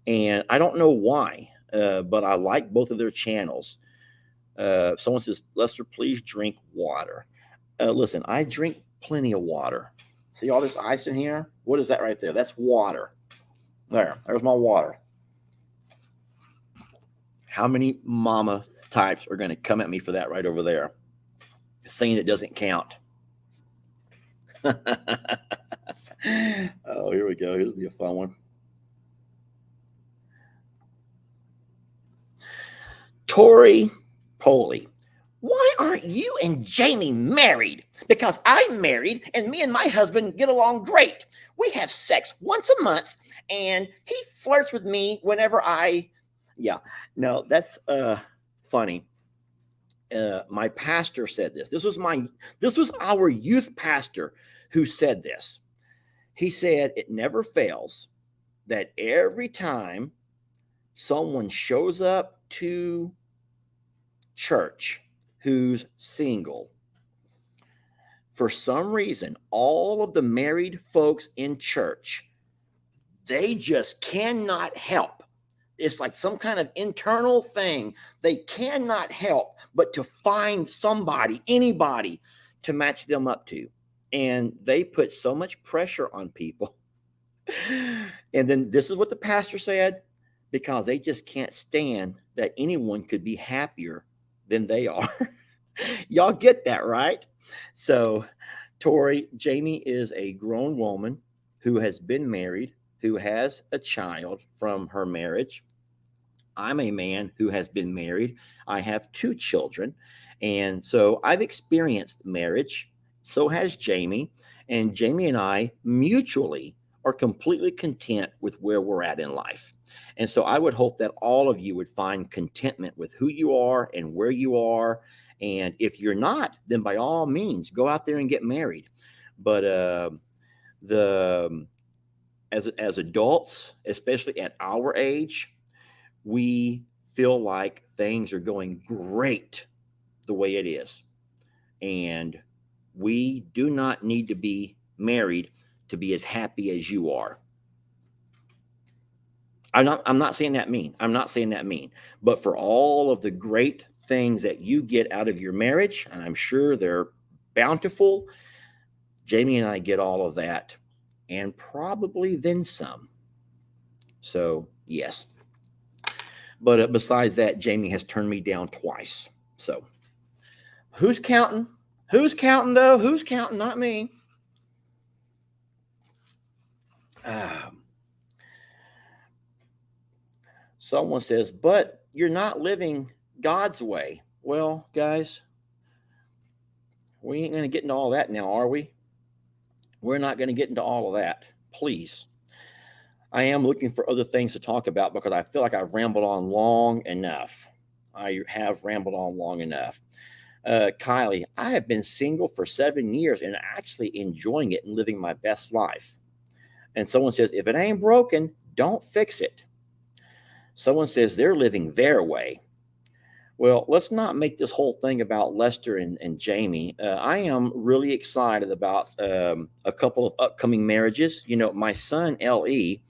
And I don't know why, but I like both of their channels. Someone says, Lester, please drink water. Listen, I drink plenty of water. See all this ice in here? What is that right there? That's water. There's my water. How many mama types are going to come at me for that right over there? Saying it doesn't count. Oh, here we go. Here'll be a fun one. Tori Poley. Why aren't you and Jamie married? Because I'm married and me and my husband get along great. We have sex once a month and he flirts with me whenever no, that's funny. My pastor said this. This was our youth pastor who said this. He said it never fails that every time someone shows up to church who's single, for some reason, all of the married folks in church, they just cannot help. It's like some kind of internal thing. They cannot help but to find somebody, anybody to match them up to. And they put so much pressure on people. And then this is what the pastor said, because they just can't stand that anyone could be happier than they are. Y'all get that, right? So, Tori, Jamie is a grown woman who has been married, who has a child from her marriage. I'm a man who has been married. I have 2 children. And so I've experienced marriage. So has Jamie. And Jamie and I mutually are completely content with where we're at in life. And so I would hope that all of you would find contentment with who you are and where you are. And if you're not, then by all means, go out there and get married. But as adults, especially at our age, we feel like things are going great the way it is. And we do not need to be married to be as happy as you are. I'm not saying that mean. I'm not saying that mean. But for all of the great things that you get out of your marriage, and I'm sure they're bountiful, Jamie and I get all of that and probably then some. So, yes. But besides that, Jamie has turned me down twice. So, who's counting? Who's counting, though? Who's counting? Not me. Someone says, but you're not living God's way. Well, guys, we ain't going to get into all that now, are we? We're not going to get into all of that. Please. I am looking for other things to talk about because I feel like I've rambled on long enough. I have rambled on long enough. Kylie, I have been single for 7 years and actually enjoying it and living my best life. And someone says, if it ain't broken, don't fix it. Someone says they're living their way. Well, let's not make this whole thing about Lester and Jamie. I am really excited about a couple of upcoming marriages. You know, my son, L.E.,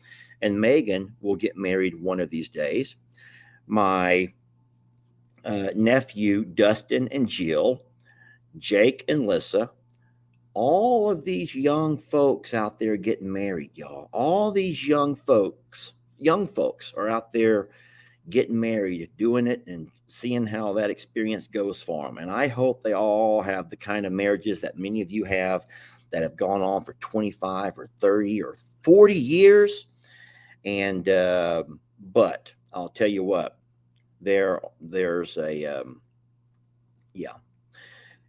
and Megan will get married one of these days. My nephew, Dustin and Jill, Jake and Lissa, all of these young folks out there getting married, y'all. All these young folks are out there getting married, doing it, and seeing how that experience goes for them. And I hope they all have the kind of marriages that many of you have that have gone on for 25 or 30 or 40 years. And, but I'll tell you what, there's a,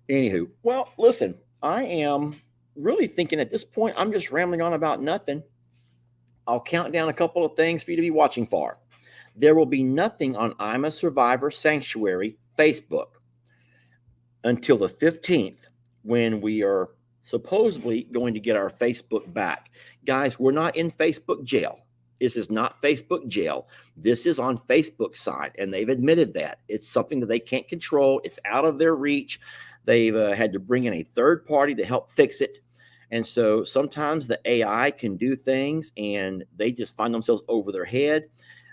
Anywho, well, listen, I am really thinking at this point, I'm just rambling on about nothing. I'll count down a couple of things for you to be watching for. There will be nothing on I'm a Survivor Sanctuary Facebook until the 15th, when we are supposedly going to get our Facebook back. Guys, we're not in Facebook jail. This is not Facebook jail. This is on Facebook side, and they've admitted that. It's something that they can't control. It's out of their reach. They've had to bring in a third party to help fix it. And so sometimes the AI can do things and they just find themselves over their head.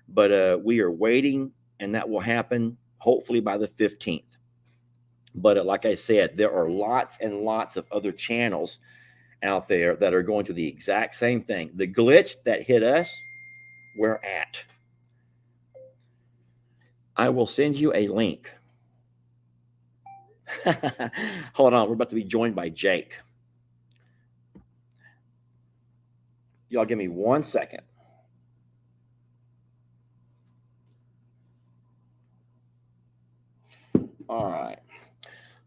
But we are waiting, and that will happen hopefully by the 15th. But like I said, there are lots and lots of other channels out there that are going through the exact same thing. The glitch that hit us, we're at. I will send you a link. Hold on, we're about to be joined by Jake. Y'all give me 1 second. All right.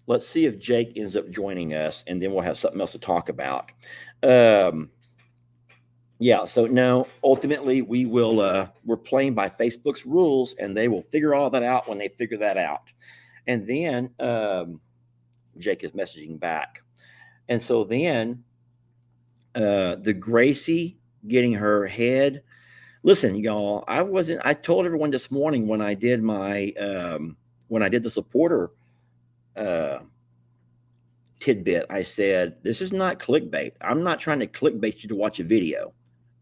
Let's see if Jake ends up joining us, and then we'll have something else to talk about. Yeah, so no, ultimately we will, we're playing by Facebook's rules, and they will figure all that out when they figure that out. And then Jake is messaging back. And so then the Gracie getting her head. Listen, y'all, I told everyone this morning when I did my, when I did the supporter tidbit, I said, this is not clickbait. I'm not trying to clickbait you to watch a video.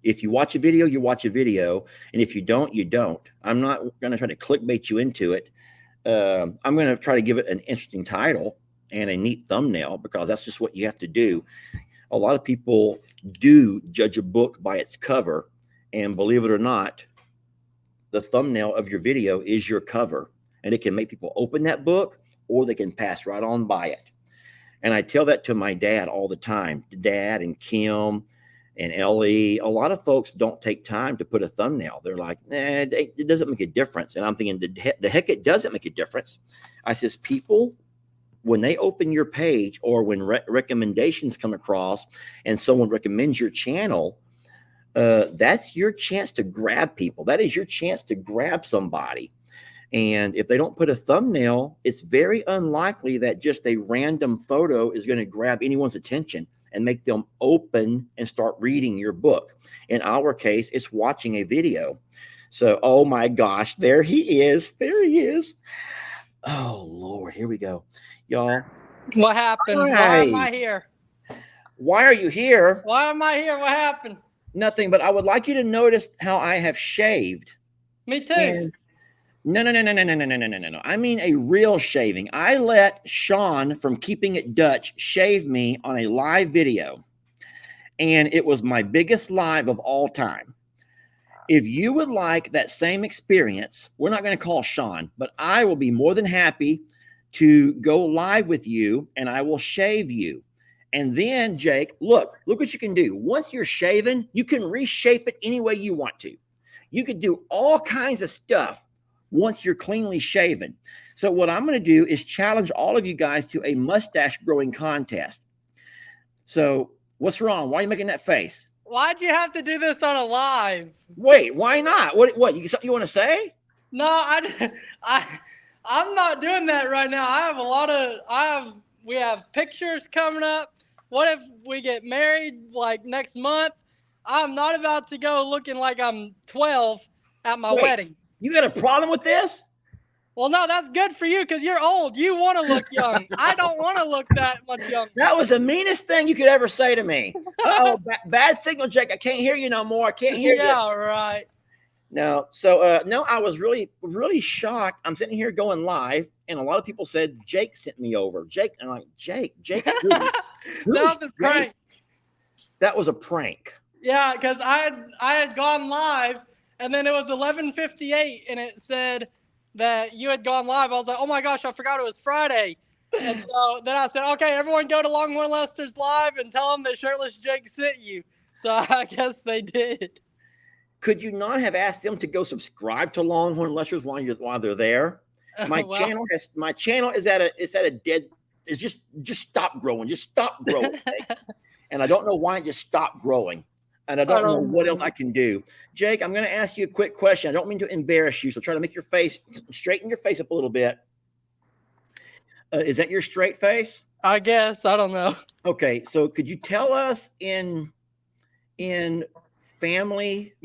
If you watch a video, you watch a video. And if you don't, you don't. I'm not going to try to clickbait you into it. I'm going to try to give it an interesting title and a neat thumbnail, because that's just what you have to do. A lot of people do judge a book by its cover. And believe it or not, the thumbnail of your video is your cover. And it can make people open that book, or they can pass right on by it. And I tell that to my dad all the time. Dad and Kim and Ellie, a lot of folks don't take time to put a thumbnail. They're like, it doesn't make a difference. And I'm thinking, the heck it doesn't make a difference. I says, people, when they open your page, or when recommendations come across and someone recommends your channel, that's your chance to grab people. That is your chance to grab somebody. And if they don't put a thumbnail, it's very unlikely that just a random photo is going to grab anyone's attention and make them open and start reading your book. In our case, it's watching a video. So, oh my gosh, there he is. There he is. Oh, Lord, here we go. Y'all. What happened? Hi. Why am I here? Why are you here? Why am I here? What happened? Nothing, but I would like you to notice how I have shaved. Me too. And no. I mean a real shaving. I let Sean from Keeping It Dutch shave me on a live video. And it was my biggest live of all time. If you would like that same experience, we're not going to call Sean, but I will be more than happy to go live with you, and I will shave you. And then, Jake, look what you can do. Once you're shaven, you can reshape it any way you want to. You could do all kinds of stuff once you're cleanly shaven. So what I'm going to do is challenge all of you guys to a mustache growing contest. So what's wrong? Why are you making that face? Why'd you have to do this on a live? Wait, why not? What you something you want to say? No, I'm not doing that right now. We have pictures coming up. What if we get married like next month? I'm not about to go looking like I'm 12 at my wedding. You got a problem with this? Well, no, that's good for you because you're old. You want to look young. I don't want to look that much younger. That was the meanest thing you could ever say to me. Uh-oh, bad signal, Jake. I can't hear you no more. I can't hear you. Yeah, right. No, so no, I was really, really shocked. I'm sitting here going live, and a lot of people said Jake sent me over. Jake, and I'm like, Jake. That was a prank. That was a prank. Yeah, because I had gone live, and then it was 11:58, and it said that you had gone live. I was like, oh my gosh, I forgot it was Friday. And so then I said, okay, everyone go to Longhorn Lester's live and tell them that Shirtless Jake sent you. So I guess they did. Could you not have asked them to go subscribe to Longhorn Lester's while they're there? My channel is at a dead. It's just stop growing. Just stop growing. And I don't know why it just stopped growing. And I don't know what else I can do. Jake, I'm going to ask you a quick question. I don't mean to embarrass you, so try to make your face, straighten your face up a little bit. Is that your straight face? I guess. I don't know. Okay, so could you tell us in family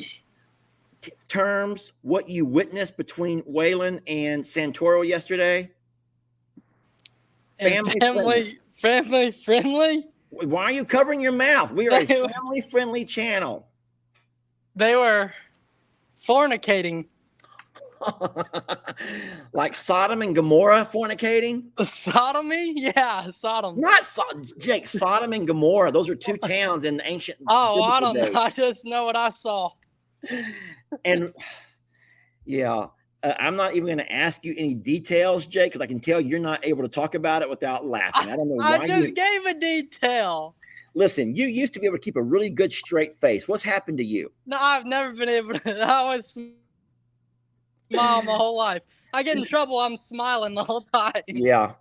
terms what you witnessed between Waylon and Santoro yesterday? And Family family friendly. Why are you covering your mouth? We are a family-friendly channel. They were fornicating. Like Sodom and Gomorrah fornicating? Sodomy? Yeah, Sodom. Not Jake, Sodom and Gomorrah. Those are two towns in the ancient. Oh, I biblical don't know. I just know what I saw. And yeah, I'm not even going to ask you any details, Jake, because I can tell you're not able to talk about it without laughing. I don't know why. I just gave a detail. Listen, you used to be able to keep a really good straight face. What's happened to you? No, I've never been able to. I always smile my whole life. I get in trouble, I'm smiling the whole time. Yeah,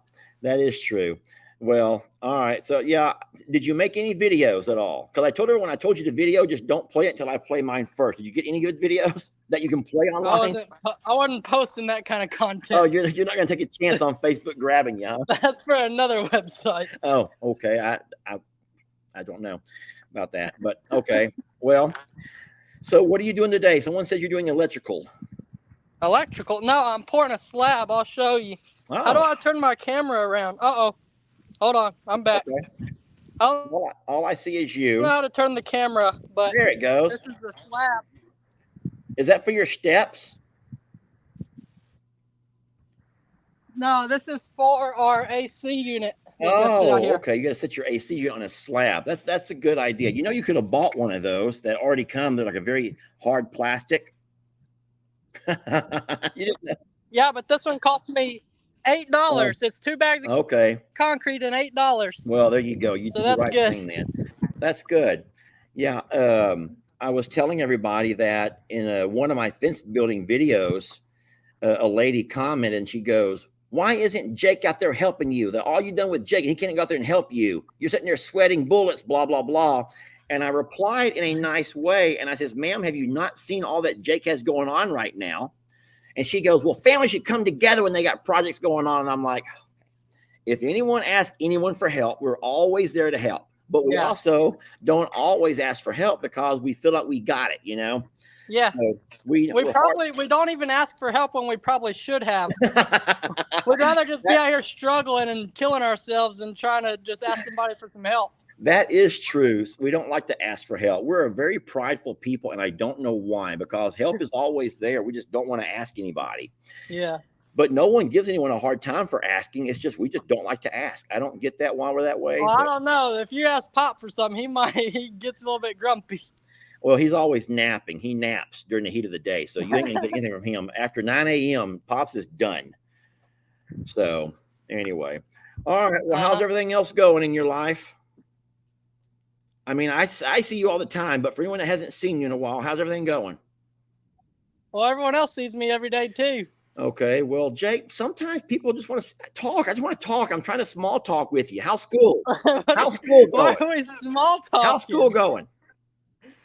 that is true. Well, all right. So yeah, did you make any videos at all? Because I told her when I told you the video, just don't play it until I play mine first. Did you get any good videos that you can play online? I wasn't posting that kind of content. Oh, you're not going to take a chance on Facebook grabbing you, huh? That's for another website. Oh, okay. I don't know about that, but okay. Well, so what are you doing today? Someone said you're doing electrical. Electrical? No, I'm pouring a slab. I'll show you. Oh. How do I turn my camera around? Uh-oh. Hold on. I'm back. Okay. All I see is I you. know how to turn the camera, but there it goes. this is the slab. Is that for your steps? No, this is for our AC unit. Oh, okay. You got to set your AC unit on a slab. That's a good idea. You know, you could have bought one of those that already come. They're like a very hard plastic. Yeah, but this one cost me $8. Oh. It's 2 bags of Okay. concrete and $8. Well, there you go. You So did that's the right good. thing then. That's good. Yeah. I was telling everybody that in one of my fence building videos, a lady commented and she goes, "Why isn't Jake out there helping you? That all you've done with Jake, he can't go out there and help you. You're sitting there sweating bullets, blah, blah, blah." And I replied in a nice way. And I says, "Ma'am, have you not seen all that Jake has going on right now?" And she goes, "Well, families should come together when they got projects going on." And I'm like, if anyone asks anyone for help, we're always there to help. But we also don't always ask for help because we feel like we got it, you know? Yeah. So we don't even ask for help when we probably should have. We'd rather just be out here struggling and killing ourselves than trying to just ask somebody for some help. That is true. We don't like to ask for help. We're a very prideful people, and I don't know why, because help is always there. We just don't want to ask anybody. Yeah. But no one gives anyone a hard time for asking. It's just we just don't like to ask. I don't get that why we're that way. Well, I don't know. If you ask Pop for something, he gets a little bit grumpy. Well, he's always napping. He naps during the heat of the day. So you ain't going to get anything from him. After 9 a.m., Pops is done. So anyway. All right. Well, how's everything else going in your life? I mean, I see you all the time, but for anyone that hasn't seen you in a while, how's everything going? Well, everyone else sees me every day too. Okay. Well, Jake, sometimes people just want to talk. I just want to talk. I'm trying to small talk with you. How's school? How's school going? Why are we small talking? How's school going?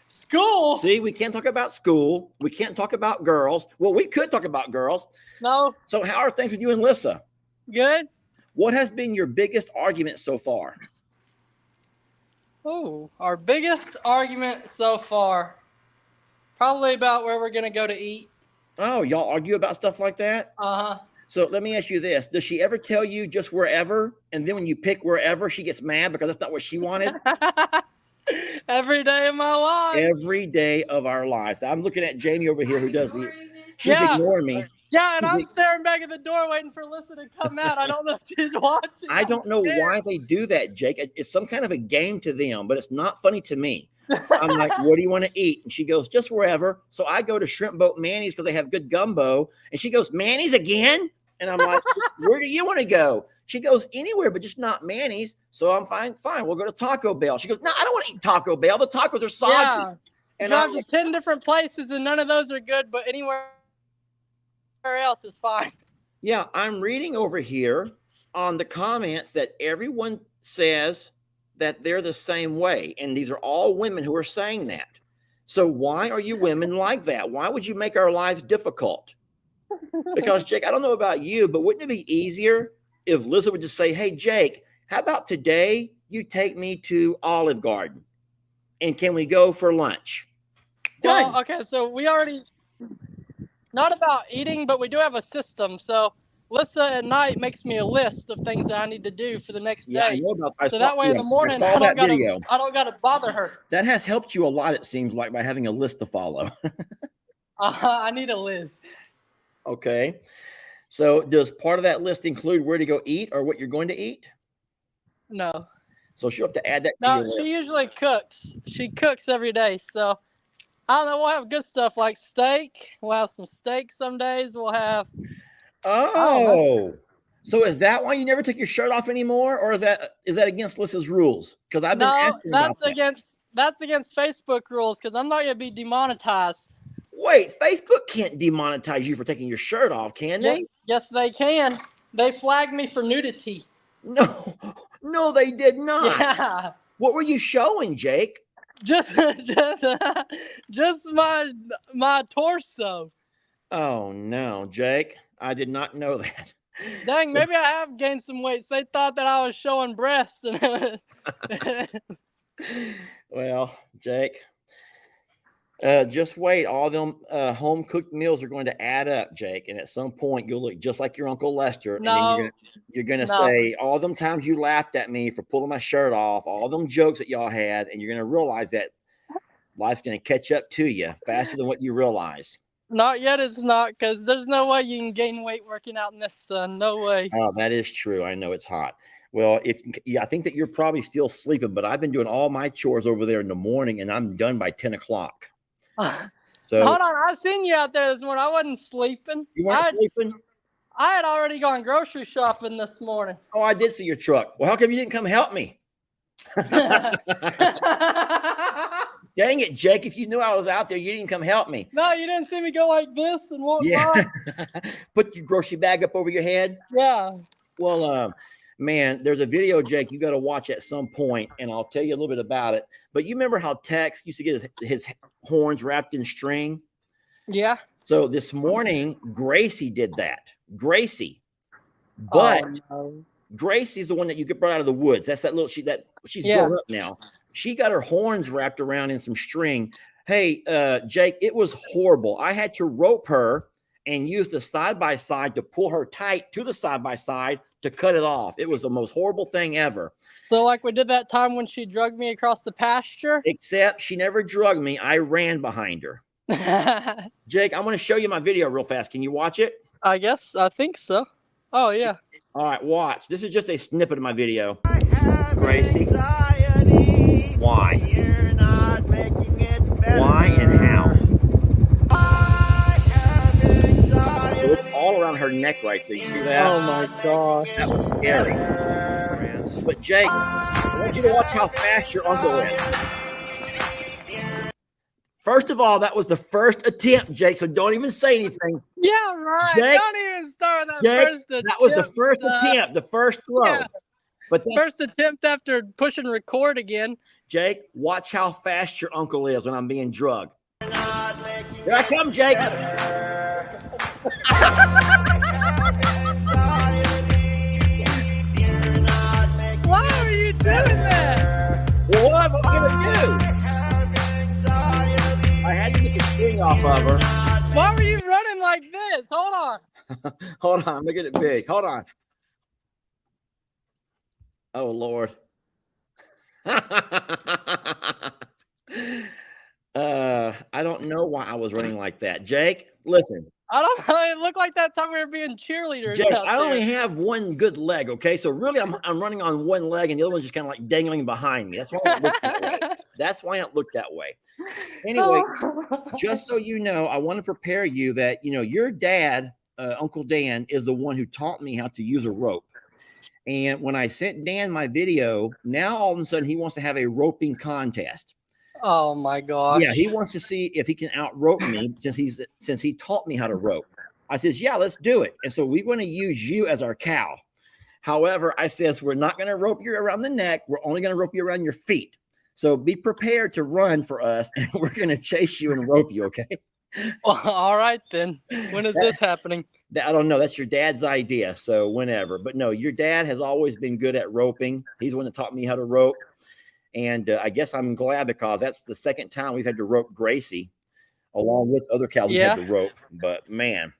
School? See, we can't talk about school. We can't talk about girls. Well, we could talk about girls. No. So how are things with you and Lissa? Good. What has been your biggest argument so far? Oh, our biggest argument so far. Probably about where we're going to go to eat. Oh, y'all argue about stuff like that? Uh-huh. So let me ask you this. Does she ever tell you just wherever? And then when you pick wherever, she gets mad because that's not what she wanted? Every day of my life. Every day of our lives. I'm looking at Jamie over here who does the. She's ignoring me. Yeah, and I'm staring back at the door waiting for Lissa to come out. I don't know if she's watching. I don't know why they do that, Jake. It's some kind of a game to them, but it's not funny to me. I'm like, "What do you want to eat?" And she goes, "Just wherever." So I go to Shrimp Boat Manny's because they have good gumbo. And she goes, "Manny's again?" And I'm like, "Where do you want to go?" She goes, "Anywhere, but just not Manny's." So I'm fine. We'll go to Taco Bell. She goes, "No, I don't want to eat Taco Bell. The tacos are soggy." Yeah. And drive to 10 different places and none of those are good, but anywhere else is fine. Yeah, I'm reading over here on the comments that everyone says that they're the same way. And these are all women who are saying that. So why are you women like that? Why would you make our lives difficult? Because, Jake, I don't know about you, but wouldn't it be easier if Lisa would just say, "Hey, Jake, how about today you take me to Olive Garden? And can we go for lunch?" Done. Well, okay, so we already Not about eating, but we do have a system. So Lissa at night makes me a list of things that I need to do for the next Yeah, I day. know about. So that way in the I morning saw that video. I don't gotta bother her. That has helped you a lot. It seems like by having a list to follow. I need a list. Okay. So does part of that list include where to go eat or what you're going to eat? No. So she'll have to add that to your No, list. she usually cooks. She cooks every day. So I don't know, we'll have good stuff like steak. We'll have some steak some days. We'll have Oh, so is that why you never took your shirt off anymore, or is that against Lissa's rules? Because I've been asking about that. That's against Facebook rules because I'm not gonna be demonetized. Wait, Facebook can't demonetize you for taking your shirt off, can they? Yes, they can. They flagged me for nudity. No, no, they did not. Yeah. What were you showing, Jake? Just my torso. Oh no, Jake, I did not know that. Dang, maybe I have gained some weight. So they thought that I was showing breasts. Well, Jake, just wait. All them home cooked meals are going to add up, Jake, and at some point you'll look just like your Uncle Lester. And then you're gonna say all them times you laughed at me for pulling my shirt off, all them jokes that y'all had, and you're gonna realize that life's gonna catch up to you faster than what you realize. Not yet, it's not, because there's no way you can gain weight working out in this sun. No way. Oh, that is true. I know it's hot. Well, I think that you're probably still sleeping, but I've been doing all my chores over there in the morning, and I'm done by 10 o'clock. So hold on, I seen you out there this morning. I wasn't sleeping. You weren't sleeping? I had already gone grocery shopping this morning. Oh, I did see your truck. Well, how come you didn't come help me? Dang it, Jake. If you knew I was out there, you didn't come help me. No, you didn't see me go like this and walk by? by? Put your grocery bag up over your head? Yeah. Well, man, there's a video, Jake, you got to watch at some point, and I'll tell you a little bit about it. But you remember how Tex used to get his horns wrapped in string? Yeah. So this morning, Gracie did that. Gracie. But Gracie's the one that you get brought out of the woods. That's that little she's grown up now. She got her horns wrapped around in some string. Hey, Jake, it was horrible. I had to rope her and use the side-by-side to pull her tight to the side-by-side to cut it off. It was the most horrible thing ever. So like we did that time when she drugged me across the pasture? Except she never drugged me. I ran behind her. Jake, I'm going to show you my video real fast. Can you watch it? I think so. Oh, yeah. All right, watch. This is just a snippet of my video. Gracie. Why? You're not making it better. Why and how? I have anxiety. So it's all around her neck right there. You see that? Oh, my God. That was scary. But Jake, I want you to watch how fast your uncle is. First of all, that was the first attempt, Jake, so don't even say anything. Yeah, right. Jake, don't even start that Jake, first attempt. that was the first attempt, the first throw. Yeah. But then, First attempt after pushing record again. Jake, watch how fast your uncle is when I'm being drugged. Here I come, Jake. Why are you doing that? Well, what am I going to do? I had to get the string off of her. Why were you running like this? Hold on. Hold on, look at it big. Hold on. Oh, Lord. I don't know why I was running like that. Jake, listen. I don't know. It looked like that time we were being cheerleaders. Jake, out I there. only have one good leg, okay? So really, I'm running on one leg, and the other one's just kind of like dangling behind me. That's why I don't look that way. That's why I don't look that way. Anyway, just so you know, I want to prepare you that, your dad, Uncle Dan, is the one who taught me how to use a rope. And when I sent Dan my video, now all of a sudden he wants to have a roping contest. Oh my gosh. Yeah, he wants to see if he can out-rope me since he taught me how to rope. I says, yeah, let's do it. And so we're going to use you as our cow. However, I says, we're not going to rope you around the neck. We're only going to rope you around your feet. So be prepared to run for us, and we're going to chase you and rope you, okay? Well, all right, then. When is this happening? I don't know. That's your dad's idea. So whenever. But no, your dad has always been good at roping. He's the one that taught me how to rope. And I guess I'm glad because that's the second time we've had to rope Gracie. along with other cows we had Yeah. to rope. But man,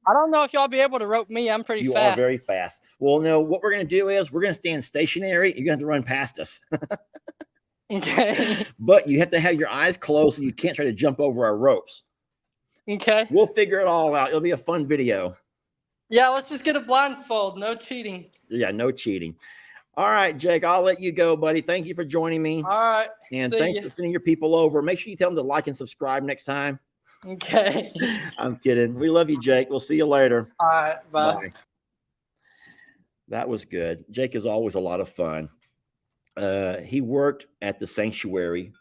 I don't know if y'all be able to rope me. I'm pretty you fast. are very fast. Well, no, what we're going to do is we're going to stand stationary. You're going to have to run past us. Okay. But you have to have your eyes closed and you can't try to jump over our ropes. Okay. We'll figure it all out. It'll be a fun video. Yeah, let's just get a blindfold. No cheating. Yeah, no cheating. All right, Jake, I'll let you go, buddy. Thank you for joining me. All right. And See thanks ya. for sending your people over. Make sure you tell them to like and subscribe next time. Okay. I'm kidding. We love you, Jake. We'll see you later. All right. Bye. Bye. That was good. Jake is always a lot of fun. He worked at the sanctuary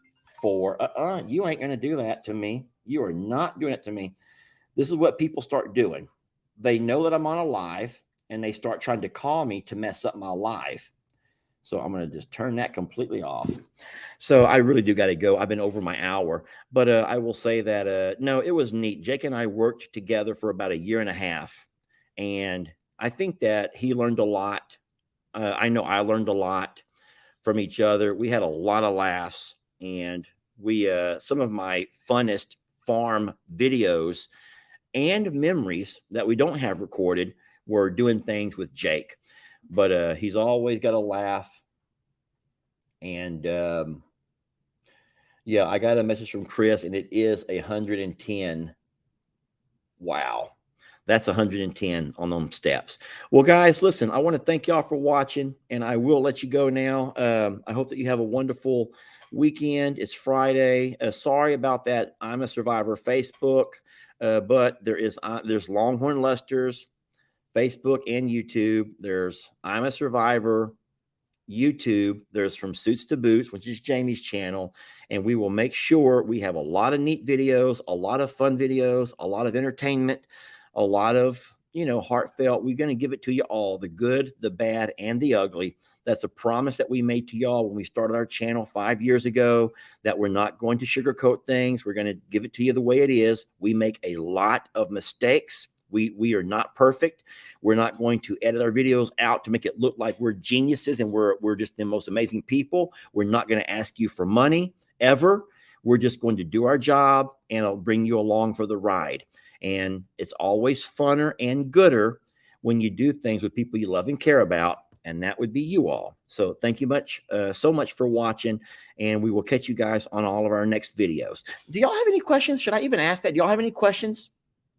for, you ain't going to do that to me. You are not doing it to me. This is what people start doing. They know that I'm on a live and they start trying to call me to mess up my live. So I'm going to just turn that completely off. So I really do got to go. I've been over my hour, but I will say that, no, it was neat. Jake and I worked together for about 1.5 years. And I think that he learned a lot. I know I learned a lot from each other. We had a lot of laughs, and we, some of my funnest farm videos and memories that we don't have recorded were doing things with Jake. But he's always got a laugh. And yeah, I got a message from Chris, and it is 110. Wow. That's 110 on them steps. Well, guys, listen, I want to thank y'all for watching, and I will let you go now. I hope that you have a wonderful weekend. It's Friday. Sorry about that I'm a Survivor Facebook, but there's Longhorn Lester's Facebook and YouTube. There's I'm a Survivor YouTube. There's From Suits to Boots, which is Jamie's channel, and we will make sure we have a lot of neat videos, a lot of fun videos, a lot of entertainment, a lot of, heartfelt. We're going to give it to you all, the good, the bad, and the ugly. That's a promise that we made to y'all when we started our channel 5 years ago, that we're not going to sugarcoat things. We're going to give it to you the way it is. We make a lot of mistakes. We are not perfect. We're not going to edit our videos out to make it look like we're geniuses and we're just the most amazing people. We're not going to ask you for money ever. We're just going to do our job, and I'll bring you along for the ride. And it's always funner and gooder when you do things with people you love and care about, and that would be you all. So thank you so much for watching, and we will catch you guys on all of our next videos. Do y'all have any questions? Should I even ask that? Do y'all have any questions?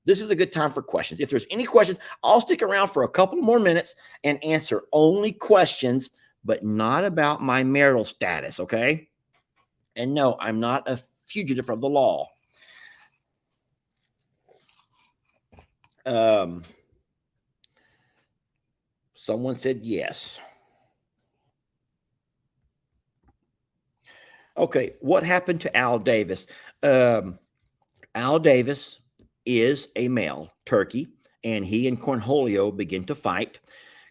This is a good time for questions. If there's any questions, I'll stick around for a couple more minutes and answer only questions, but not about my marital status, okay? And no, I'm not a fugitive from the law. Someone said yes. Okay, what happened to Al Davis? Al Davis is a male turkey, and he and Cornholio begin to fight.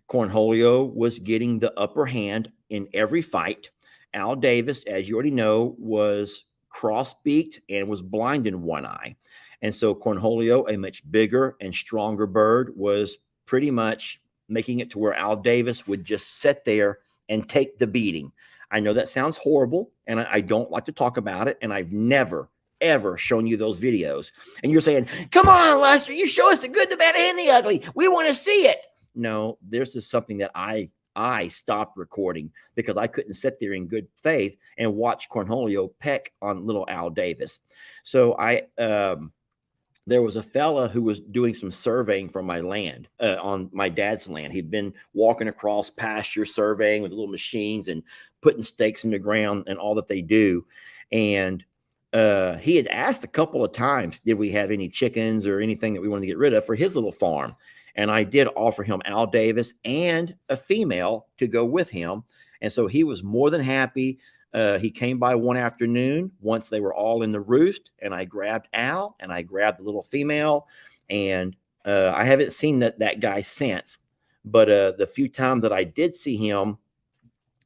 Cornholio was getting the upper hand in every fight. Al Davis, as you already know, was cross-beaked and was blind in one eye. And so Cornholio, a much bigger and stronger bird, was pretty much making it to where Al Davis would just sit there and take the beating. I know that sounds horrible, and I don't like to talk about it, and I've never, ever shown you those videos. And you're saying, come on, Lester, you show us the good, the bad, and the ugly. We want to see it. No, this is something that I stopped recording because I couldn't sit there in good faith and watch Cornholio peck on little Al Davis. So there was a fella who was doing some surveying from my land, on my dad's land. He'd been walking across pasture surveying with little machines and putting stakes in the ground and all that they do. And he had asked a couple of times, did we have any chickens or anything that we wanted to get rid of for his little farm? And I did offer him Al Davis and a female to go with him. And so he was more than happy. He came by one afternoon once they were all in the roost, and I grabbed Al and I grabbed the little female. And I haven't seen that guy since, but the few times that I did see him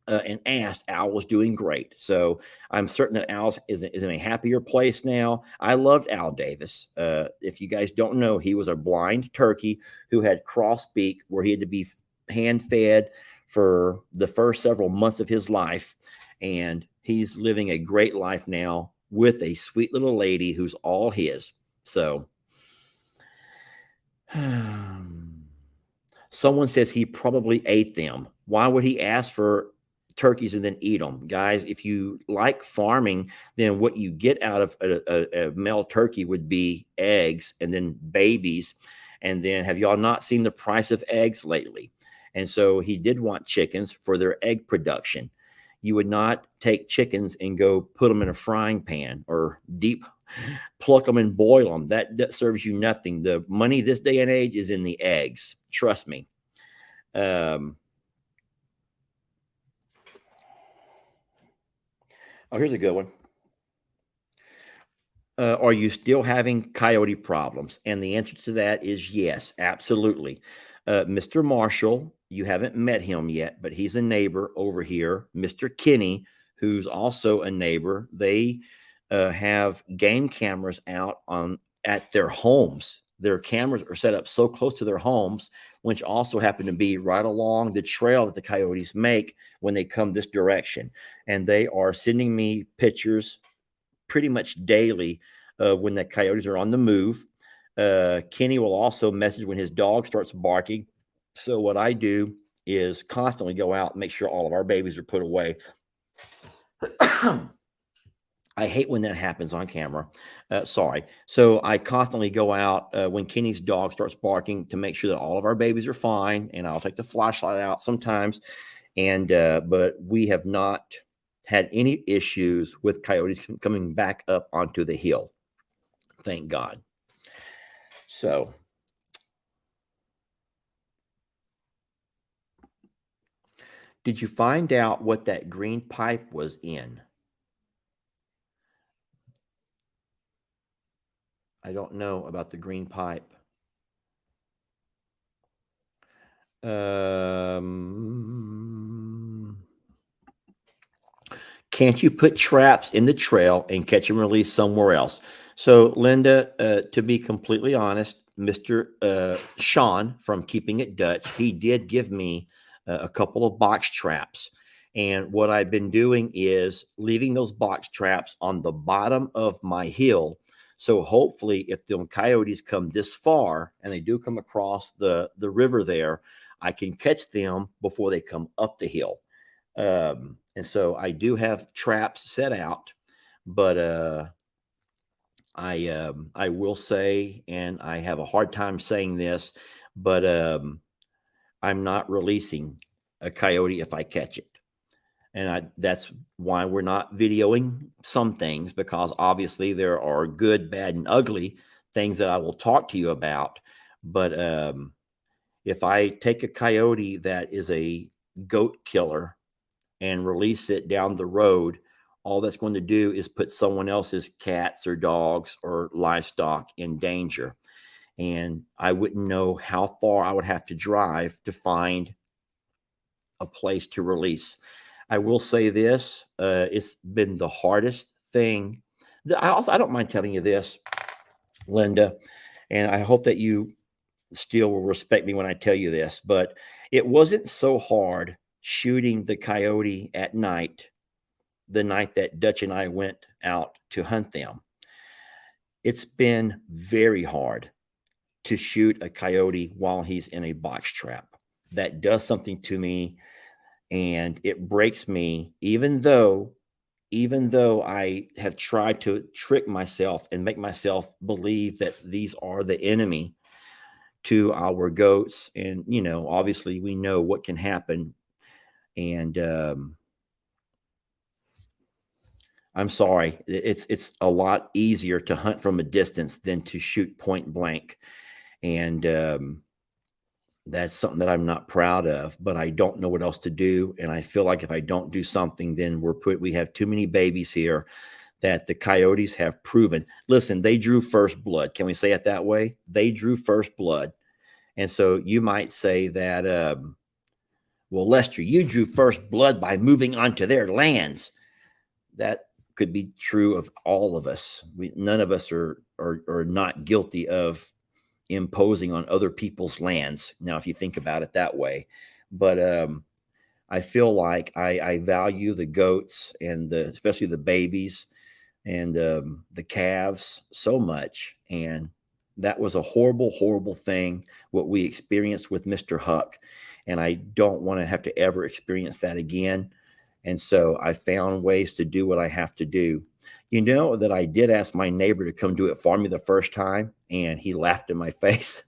and asked, Al was doing great. So I'm certain that Al is in a happier place now. I loved Al Davis. If you guys don't know, he was a blind turkey who had cross-beak, where he had to be hand-fed for the first several months of his life. And he's living a great life now with a sweet little lady who's all his. So someone says he probably ate them. Why would he ask for turkeys and then eat them? Guys, if you like farming, then what you get out of a male turkey would be eggs and then babies. And then have y'all not seen the price of eggs lately? And so he did want chickens for their egg production. You would not take chickens and go put them in a frying pan or deep pluck them and boil them. That serves you nothing. The money this day and age is in the eggs. Trust me. Oh, here's a good one. Are you still having coyote problems? And the answer to that is yes, absolutely. Mr. Marshall, you haven't met him yet, but he's a neighbor over here. Mr. Kinney, who's also a neighbor, they have game cameras out at their homes. Their cameras are set up so close to their homes, which also happen to be right along the trail that the coyotes make when they come this direction. And they are sending me pictures pretty much daily when the coyotes are on the move. Kenny will also message when his dog starts barking. So what I do is constantly go out and make sure all of our babies are put away. I hate when that happens on camera. Sorry. So I constantly go out when Kenny's dog starts barking to make sure that all of our babies are fine. And I'll take the flashlight out sometimes. And but we have not had any issues with coyotes coming back up onto the hill. Thank God. So did you find out what that green pipe was in? I don't know about the green pipe. Can't you put traps in the trail and catch and release somewhere else? So, Linda, to be completely honest, Mr. Sean from Keeping It Dutch, he did give me a couple of box traps. And what I've been doing is leaving those box traps on the bottom of my hill. So hopefully if the coyotes come this far and they do come across the river there, I can catch them before they come up the hill. And so I do have traps set out, but I will say, and I have a hard time saying this, but I'm not releasing a coyote if I catch it. And that's why we're not videoing some things, because obviously there are good, bad, and ugly things that I will talk to you about. But if I take a coyote that is a goat killer and release it down the road, all that's going to do is put someone else's cats or dogs or livestock in danger. And I wouldn't know how far I would have to drive to find a place to release. I will say this, it's been the hardest thing. I don't mind telling you this, Linda, and I hope that you still will respect me when I tell you this, but it wasn't so hard shooting the coyote at night, the night that Dutch and I went out to hunt them. It's been very hard to shoot a coyote while he's in a box trap. That does something to me. And it breaks me, even though I have tried to trick myself and make myself believe that these are the enemy to our goats. And, you know, obviously we know what can happen. And I'm sorry, it's a lot easier to hunt from a distance than to shoot point blank. And that's something that I'm not proud of, but I don't know what else to do. And I feel like if I don't do something, then we have too many babies here that the coyotes have proven. Listen, they drew first blood. Can we say it that way? They drew first blood. And so you might say that, well, Lester, you drew first blood by moving onto their lands. That could be true of all of us. None of us are not guilty of imposing on other people's lands. Now, if you think about it that way, but I feel like I value the goats and especially the babies and the calves so much. And that was a horrible, horrible thing, what we experienced with Mr. Huck. And I don't want to have to ever experience that again. And so I found ways to do what I have to do. You know that I did ask my neighbor to come do it for me the first time, and he laughed in my face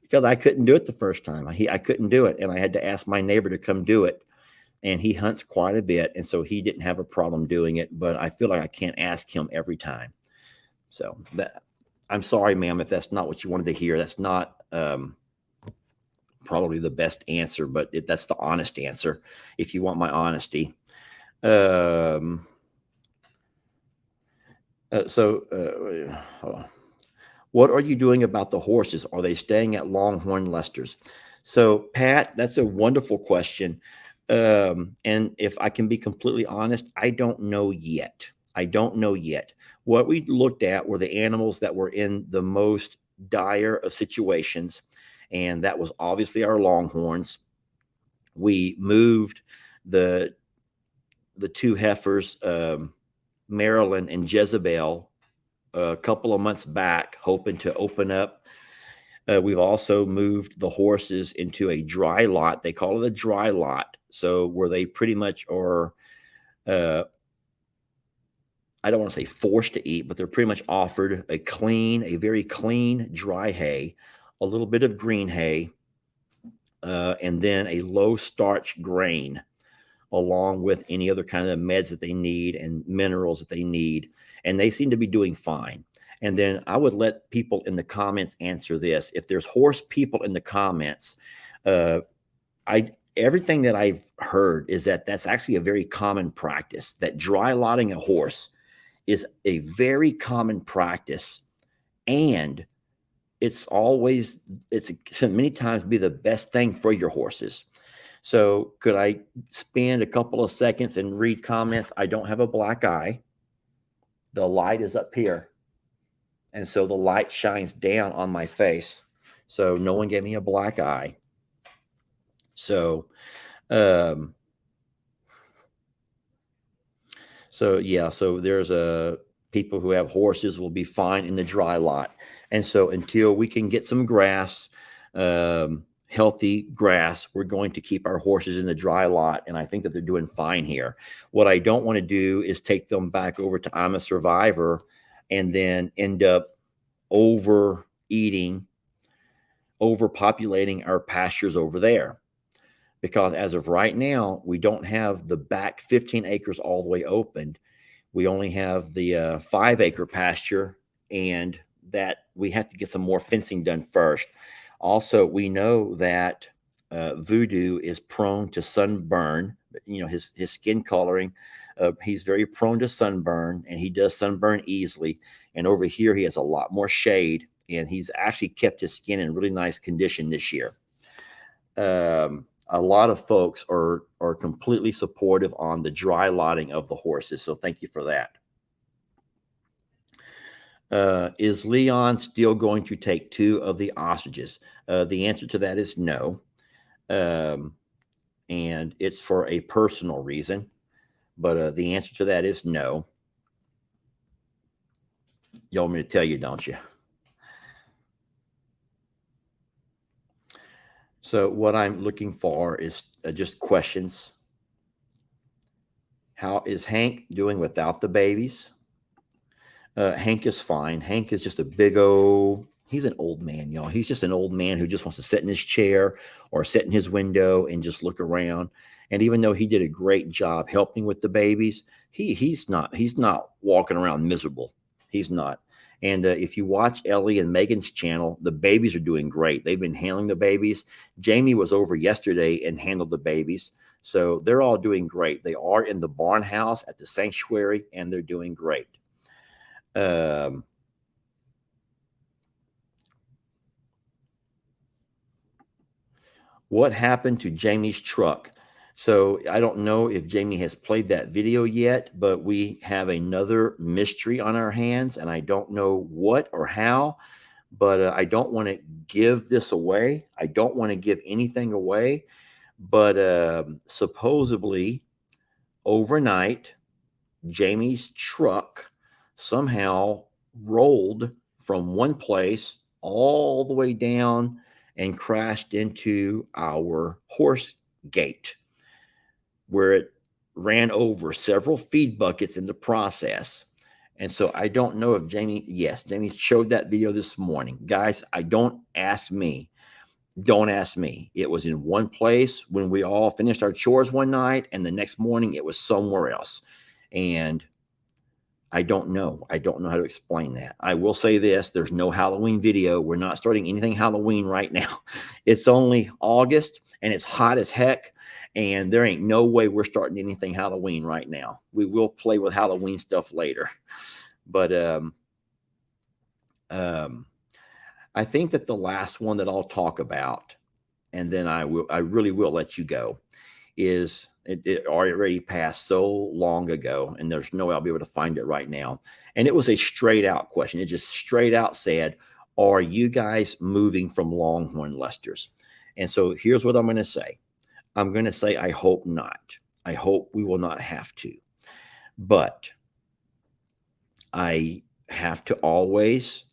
because I couldn't do it the first time. I couldn't do it, and I had to ask my neighbor to come do it. And he hunts quite a bit, and so he didn't have a problem doing it. But I feel like I can't ask him every time. So that, I'm sorry, ma'am, if that's not what you wanted to hear. That's not probably the best answer, but that's the honest answer if you want my honesty. Hold on. What are you doing about the horses? Are they staying at Longhorn Lester's? So, Pat, that's a wonderful question. And if I can be completely honest, I don't know yet. I don't know yet. What we looked at were the animals that were in the most dire of situations, and that was obviously our Longhorns. We moved the two heifers, Marilyn and Jezebel, a couple of months back, hoping to open up. We've also moved the horses into a dry lot. They call it a dry lot. So where they pretty much are, I don't want to say forced to eat, but they're pretty much offered a very clean, dry hay, a little bit of green hay, and then a low starch grain, along with any other kind of meds that they need and minerals that they need. And they seem to be doing fine. And then I would let people in the comments answer this. If there's horse people in the comments, everything that I've heard is that that's actually a very common practice, that dry lotting a horse is a very common practice. And it's many times be the best thing for your horses. So could I spend a couple of seconds and read comments? I don't have a black eye. The light is up here. And so the light shines down on my face. So no one gave me a black eye. So, so there's people who have horses will be fine in the dry lot. And so until we can get some grass, healthy grass, we're going to keep our horses in the dry lot. And I think that they're doing fine here. What I don't want to do is take them back over to I'm a Survivor and then end up overpopulating our pastures over there. Because as of right now, we don't have the back 15 acres all the way opened. We only have the 5-acre pasture, and that we have to get some more fencing done first. Also, we know that Voodoo is prone to sunburn. You know, his skin coloring, he's very prone to sunburn, and he does sunburn easily. And over here, he has a lot more shade, and he's actually kept his skin in really nice condition this year. A lot of folks are completely supportive on the dry lotting of the horses. So thank you for that. Is Leon still going to take 2 of the ostriches? The answer to that is no. And it's for a personal reason. But the answer to that is no. You want me to tell you, don't you? So what I'm looking for is just questions. How is Hank doing without the babies? Hank is fine. Hank is just he's an old man, y'all. He's just an old man who just wants to sit in his chair or sit in his window and just look around. And even though he did a great job helping with the babies, he's not walking around miserable. He's not. And if you watch Ellie and Megan's channel, the babies are doing great. They've been handling the babies. Jamie was over yesterday and handled the babies. So they're all doing great. They are in the barn house at the sanctuary, and they're doing great. What happened to Jamie's truck? So I don't know if Jamie has played that video yet, but we have another mystery on our hands, and I don't know what or how, but I don't want to give this away. I don't want to give anything away, but supposedly overnight, Jamie's truck somehow rolled from one place all the way down and crashed into our horse gate, where it ran over several feed buckets in the process. And so I don't know if Jamie showed that video this morning. Guys, don't ask me. Don't ask me. It was in one place when we all finished our chores one night, and the next morning it was somewhere else. And I don't know. I don't know how to explain that. I will say this: there's no Halloween video. We're not starting anything Halloween right now. It's only August and it's hot as heck. And there ain't no way we're starting anything Halloween right now. We will play with Halloween stuff later. But I think that the last one that I'll talk about, and then I really will let you go, is it already passed so long ago, and there's no way I'll be able to find it right now. And it was a straight out question. It just straight out said, are you guys moving from Longhorn Lesters? And so here's what I'm going to say. I'm going to say, I hope not. I hope we will not have to. But I have to always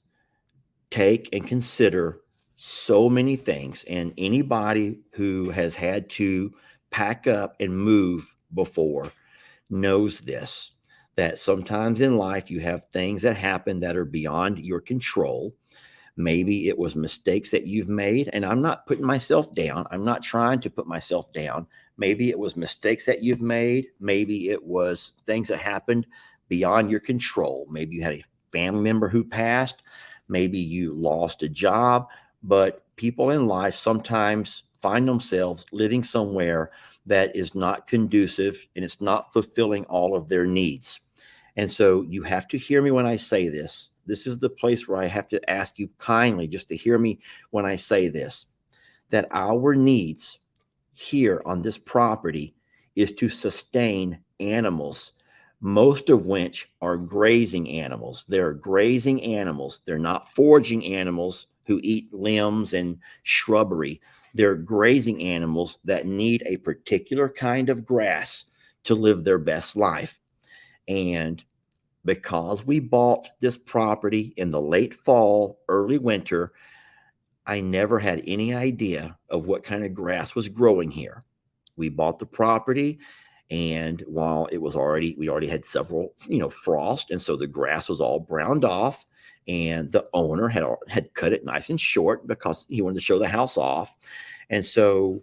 take and consider so many things. And anybody who has had to pack up and move before knows this, that sometimes in life you have things that happen that are beyond your control. Maybe it was mistakes that you've made, and I'm not putting myself down. I'm not trying to put myself down. Maybe it was mistakes that you've made. Maybe it was things that happened beyond your control. Maybe you had a family member who passed. Maybe you lost a job. But people in life sometimes find themselves living somewhere that is not conducive and it's not fulfilling all of their needs. And so you have to hear me when I say this. This is the place where I have to ask you kindly just to hear me when I say this, that our needs here on this property is to sustain animals, most of which are grazing animals. They're grazing animals. They're not foraging animals who eat limbs and shrubbery. They're grazing animals that need a particular kind of grass to live their best life. And because we bought this property in the late fall, early winter, I never had any idea of what kind of grass was growing here. We bought the property, and while it was we already had several, frost, and so the grass was all browned off, and the owner had cut it nice and short because he wanted to show the house off. And so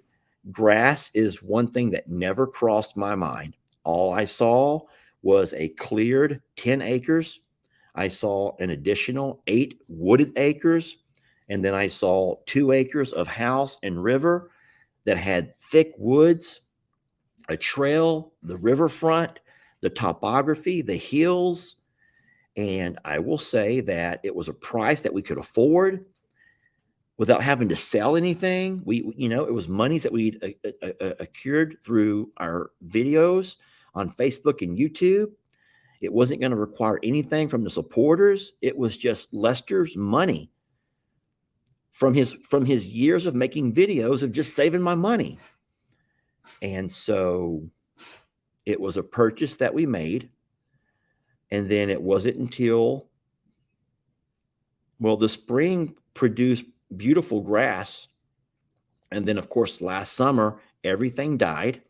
grass is one thing that never crossed my mind. All I saw was a cleared 10 acres. I saw an additional 8 wooded acres. And then I saw 2 acres of house and river that had thick woods, a trail, the riverfront, the topography, the hills. And I will say that it was a price that we could afford without having to sell anything. It was monies that we accrued through our videos on Facebook and YouTube. It wasn't going to require anything from the supporters. It was just Lester's money from his years of making videos of just saving my money. And so it was a purchase that we made. And then it wasn't until, the spring produced beautiful grass. And then, of course, last summer, everything died.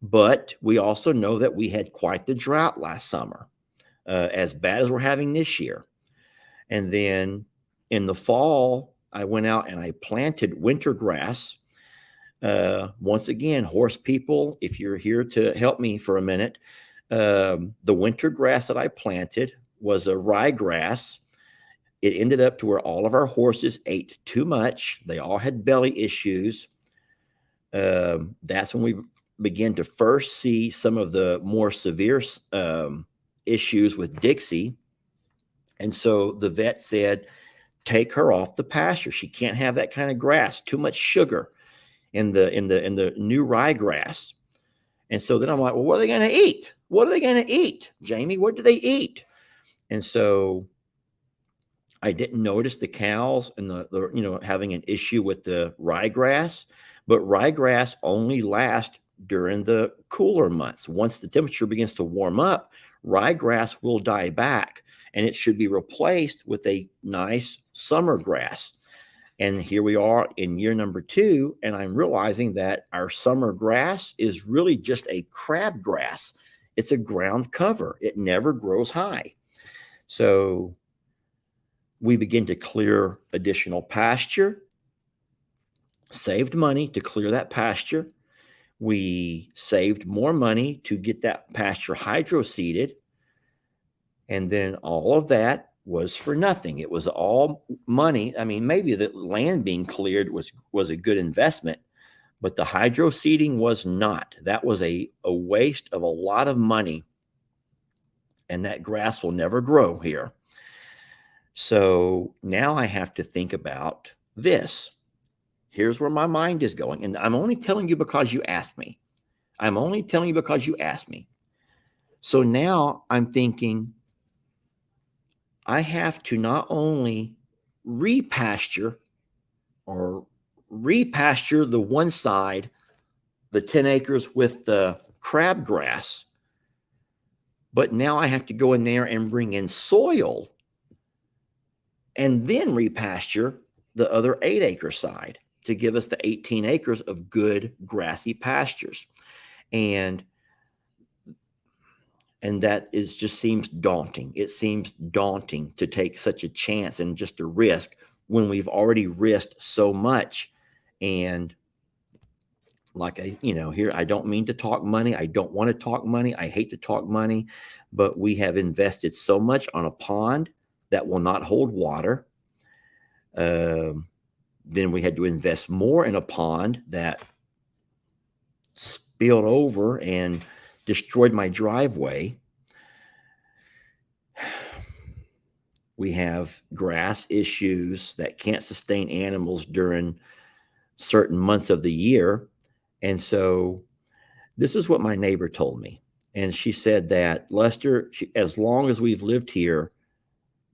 But we also know that we had quite the drought last summer, as bad as we're having this year. And then in the fall, I went out and I planted winter grass. Once again, horse people, if you're here to help me for a minute, the winter grass that I planted was a ryegrass. It ended up to where all of our horses ate too much. They all had belly issues. That's when we began to first see some of the more severe issues with Dixie. And so the vet said, take her off the pasture. She can't have that kind of grass, too much sugar in the new ryegrass. And so then I'm like, well, what are they going to eat? What are they going to eat, Jamie? What do they eat? And so I didn't notice the cows and the having an issue with the ryegrass, but ryegrass only lasts during the cooler months. Once the temperature begins to warm up, ryegrass will die back, and it should be replaced with a nice summer grass. And here we are in year number 2, and I'm realizing that our summer grass is really just a crabgrass. It's a ground cover. It never grows high. So we begin to clear additional pasture, saved money to clear that pasture. We saved more money to get that pasture hydro seeded. And then all of that was for nothing. It was all money. I mean, maybe the land being cleared was a good investment, but the hydro seeding was not. That was a waste of a lot of money. And that grass will never grow here. So now I have to think about this. Here's where my mind is going. And I'm only telling you because you asked me. I'm only telling you because you asked me. So now I'm thinking I have to not only repasture the one side, the 10 acres with the crabgrass, but now I have to go in there and bring in soil and then repasture the other 8-acre side to give us the 18 acres of good grassy pastures. And that is just seems daunting. It seems daunting to take such a chance and just a risk when we've already risked so much. And like here, I don't mean to talk money. I don't want to talk money. I hate to talk money, but we have invested so much on a pond that will not hold water. Then we had to invest more in a pond that spilled over and destroyed my driveway. We have grass issues that can't sustain animals during certain months of the year. And so this is what my neighbor told me. And she said that, Lester, as long as we've lived here,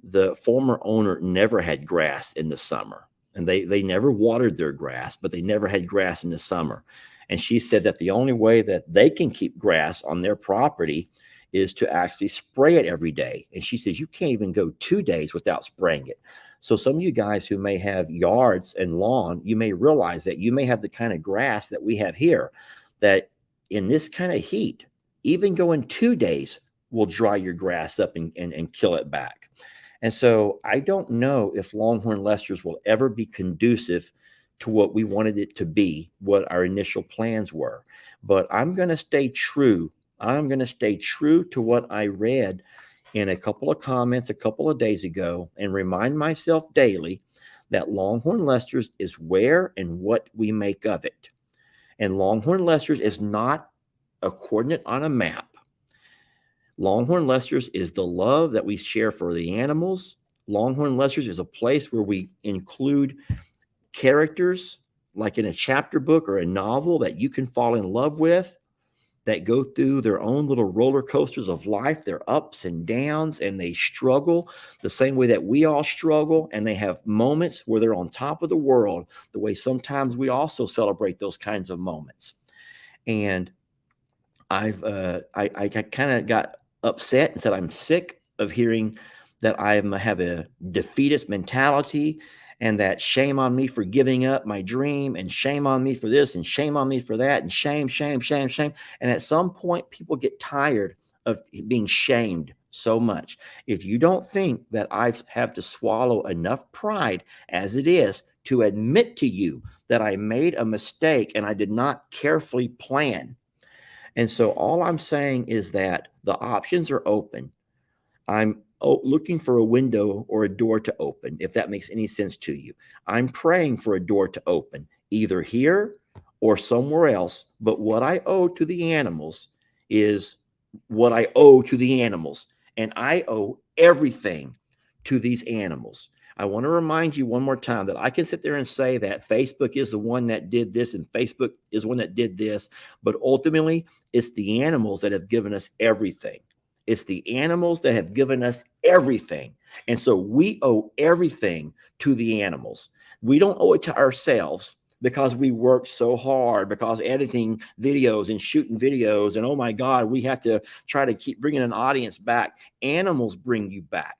the former owner never had grass in the summer. And they never watered their grass, but they never had grass in the summer. And she said that the only way that they can keep grass on their property is to actually spray it every day. And she says, you can't even go 2 days without spraying it. So some of you guys who may have yards and lawn, you may realize that you may have the kind of grass that we have here, that in this kind of heat, even going 2 days will dry your grass up and kill it back. And so I don't know if Longhorn Lester's will ever be conducive to what we wanted it to be, what our initial plans were. But I'm going to stay true. I'm going to stay true to what I read in a couple of comments a couple of days ago and remind myself daily that Longhorn Lester's is where and what we make of it. And Longhorn Lester's is not a coordinate on a map. Longhorn Lester's is the love that we share for the animals. Longhorn Lester's is a place where we include characters like in a chapter book or a novel that you can fall in love with, that go through their own little roller coasters of life, their ups and downs, and they struggle the same way that we all struggle. And they have moments where they're on top of the world, the way sometimes we also celebrate those kinds of moments. And I kind of got upset and said, I'm sick of hearing that I have a defeatist mentality and that shame on me for giving up my dream and shame on me for this and shame on me for that and shame. And at some point, people get tired of being shamed so much. If you don't think that I have to swallow enough pride as it is to admit to you that I made a mistake and I did not carefully plan. And so all I'm saying is that the options are open. I'm looking for a window or a door to open, if that makes any sense to you. I'm praying for a door to open, either here or somewhere else. But what I owe to the animals is what I owe to the animals. And I owe everything to these animals. I want to remind you one more time that I can sit there and say that Facebook is the one that did this and Facebook is the one that did this. But ultimately, it's the animals that have given us everything. It's the animals that have given us everything. And so we owe everything to the animals. We don't owe it to ourselves. because we work so hard, because editing videos and shooting videos, and oh my God, we have to try to keep bringing an audience back. Animals bring you back.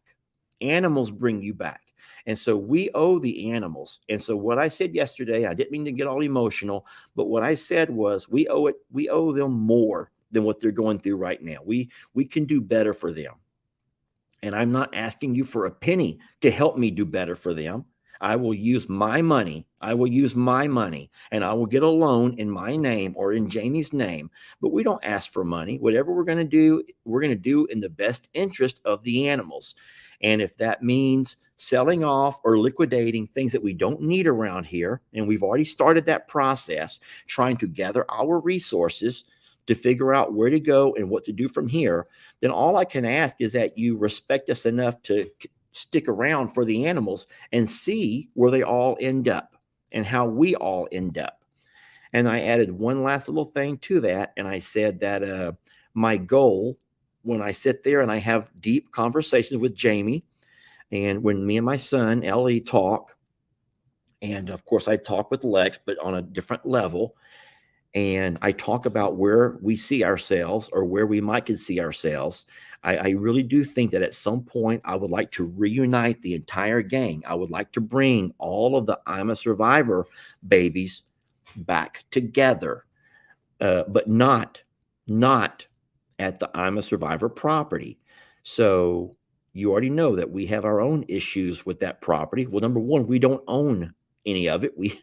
Animals bring you back. And so we owe the animals. And so what I said yesterday, I didn't mean to get all emotional, but what I said was we owe them more than what they're going through right now. We can do better for them. And I'm not asking you for a penny to help me do better for them. I will use my money. I will use my money, and I will get a loan in my name or in Jamie's name. But we don't ask for money. Whatever we're going to do in the best interest of the animals. And if that means selling off or liquidating things that we don't need around here, and we've already started that process, trying to gather our resources to figure out where to go and what to do from here, then all I can ask is that you respect us enough to stick around for the animals and see where they all end up and how we all end up. And I added one last little thing to that. And I said that my goal, when I sit there and I have deep conversations with Jamie, and when me and my son, Ellie, talk, and of course I talk with Lex, but on a different level, and I talk about where we see ourselves or where we might could see ourselves, I really do think that at some point I would like to reunite the entire gang. I would like to bring all of the I'm a Survivor babies back together, but not at the I'm a Survivor property. So you already know that we have our own issues with that property. Well, number one, we don't own any of it. We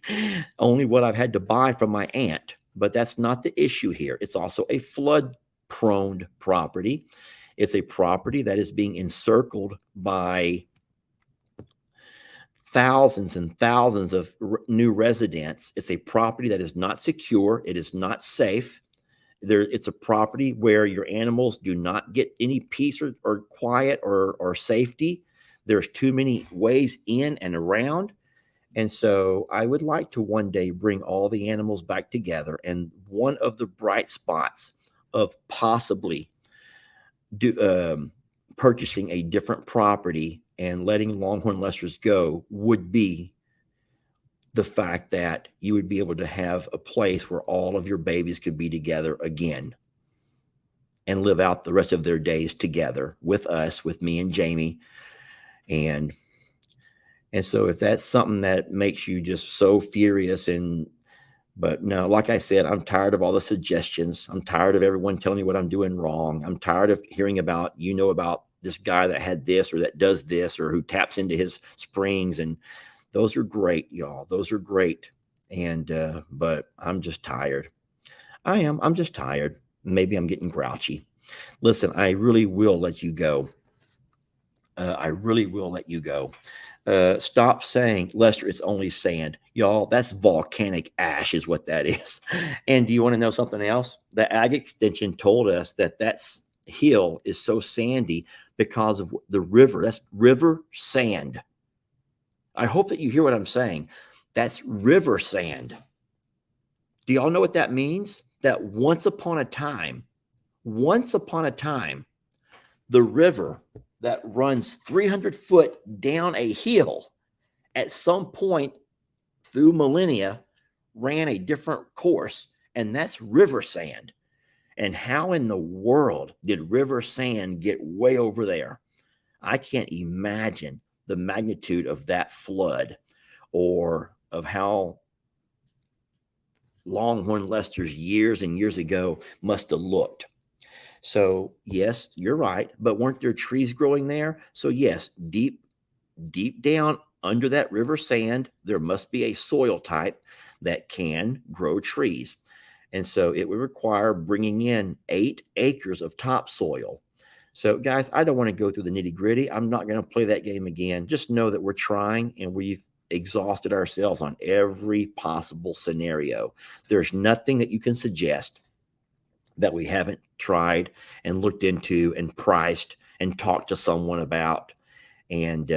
only what I've had to buy from my aunt. But that's not the issue here. It's also a flood-prone property. It's a property that is being encircled by thousands and thousands of new residents. It's a property that is not secure. It is not safe. It's a property where your animals do not get any peace or quiet or safety. There's too many ways in and around. And so I would like to one day bring all the animals back together. And one of the bright spots of possibly purchasing a different property and letting Longhorn Lesters go would be the fact that you would be able to have a place where all of your babies could be together again and live out the rest of their days together with us, with me and Jamie. And so if that's something that makes you just so furious, but no, like I said, I'm tired of all the suggestions. I'm tired of everyone telling me what I'm doing wrong. I'm tired of hearing about this guy that had this or that does this or who taps into his springs. And those are great, y'all. Those are great. But I'm just tired. I'm just tired. Maybe I'm getting grouchy. Listen, I really will let you go. I really will let you go. Stop saying, Lester, it's only sand. Y'all, that's volcanic ash is what that is. And do you want to know something else? The Ag Extension told us that hill is so sandy because of the river. That's river sand. I hope that you hear what I'm saying. That's river sand. Do y'all know what that means? That once upon a time, the river that runs 300 foot down a hill at some point through millennia ran a different course, and that's river sand. And how in the world did river sand get way over there? I can't imagine the magnitude of that flood or of how Longhorn Lester's years and years ago must have looked. So yes, you're right. But weren't there trees growing there? So yes, deep down under that river sand, there must be a soil type that can grow trees. And so it would require bringing in 8 acres of topsoil. So guys, I don't want to go through the nitty gritty. I'm not going to play that game again. Just know that we're trying and we've exhausted ourselves on every possible scenario. There's nothing that you can suggest that we haven't tried and looked into and priced and talked to someone about. And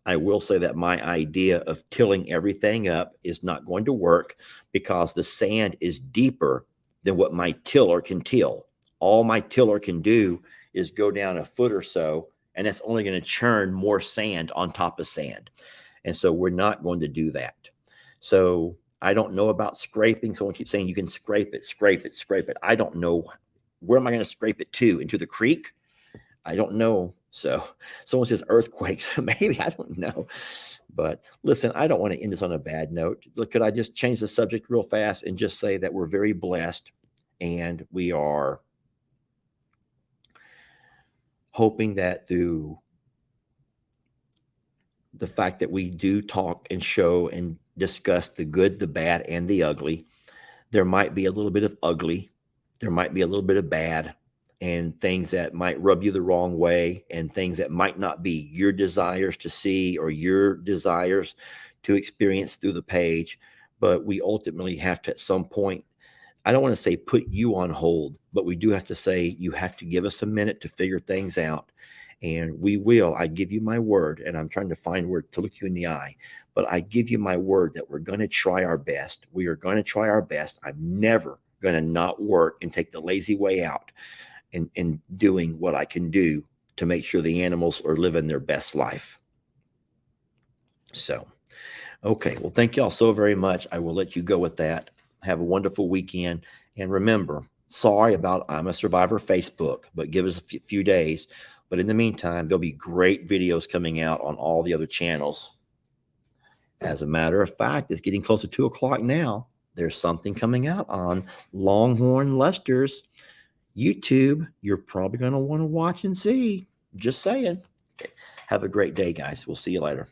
I will say that my idea of tilling everything up is not going to work because the sand is deeper than what my tiller can till. All my tiller can do is go down a foot or so, and that's only going to churn more sand on top of sand. And so we're not going to do that. So I don't know about scraping. Someone keeps saying you can scrape it, scrape it, scrape it. I don't know. Where am I going to scrape it to? Into the creek? I don't know. So someone says earthquakes. Maybe, I don't know. But listen, I don't want to end this on a bad note. Look, could I just change the subject real fast and just say that we're very blessed, and we are hoping that through the fact that we do talk and show and discuss the good, the bad, and the ugly, there might be a little bit of ugly, there might be a little bit of bad, and things that might rub you the wrong way, and things that might not be your desires to see or your desires to experience through the page. But we ultimately have to, at some point, I don't want to say put you on hold, but we do have to say you have to give us a minute to figure things out. And we will. I give you my word, and I'm trying to find word to look you in the eye, but I give you my word that we're going to try our best. We are going to try our best. I'm never going to not work and take the lazy way out and doing what I can do to make sure the animals are living their best life. So, okay. Well, thank y'all so very much. I will let you go with that. Have a wonderful weekend. And remember, sorry about I'm a Survivor Facebook, but give us a few days. But in the meantime, there'll be great videos coming out on all the other channels. As a matter of fact, it's getting close to 2 o'clock now. There's something coming out on Longhorn Lester's YouTube. You're probably going to want to watch and see. Just saying. Okay. Have a great day, guys. We'll see you later.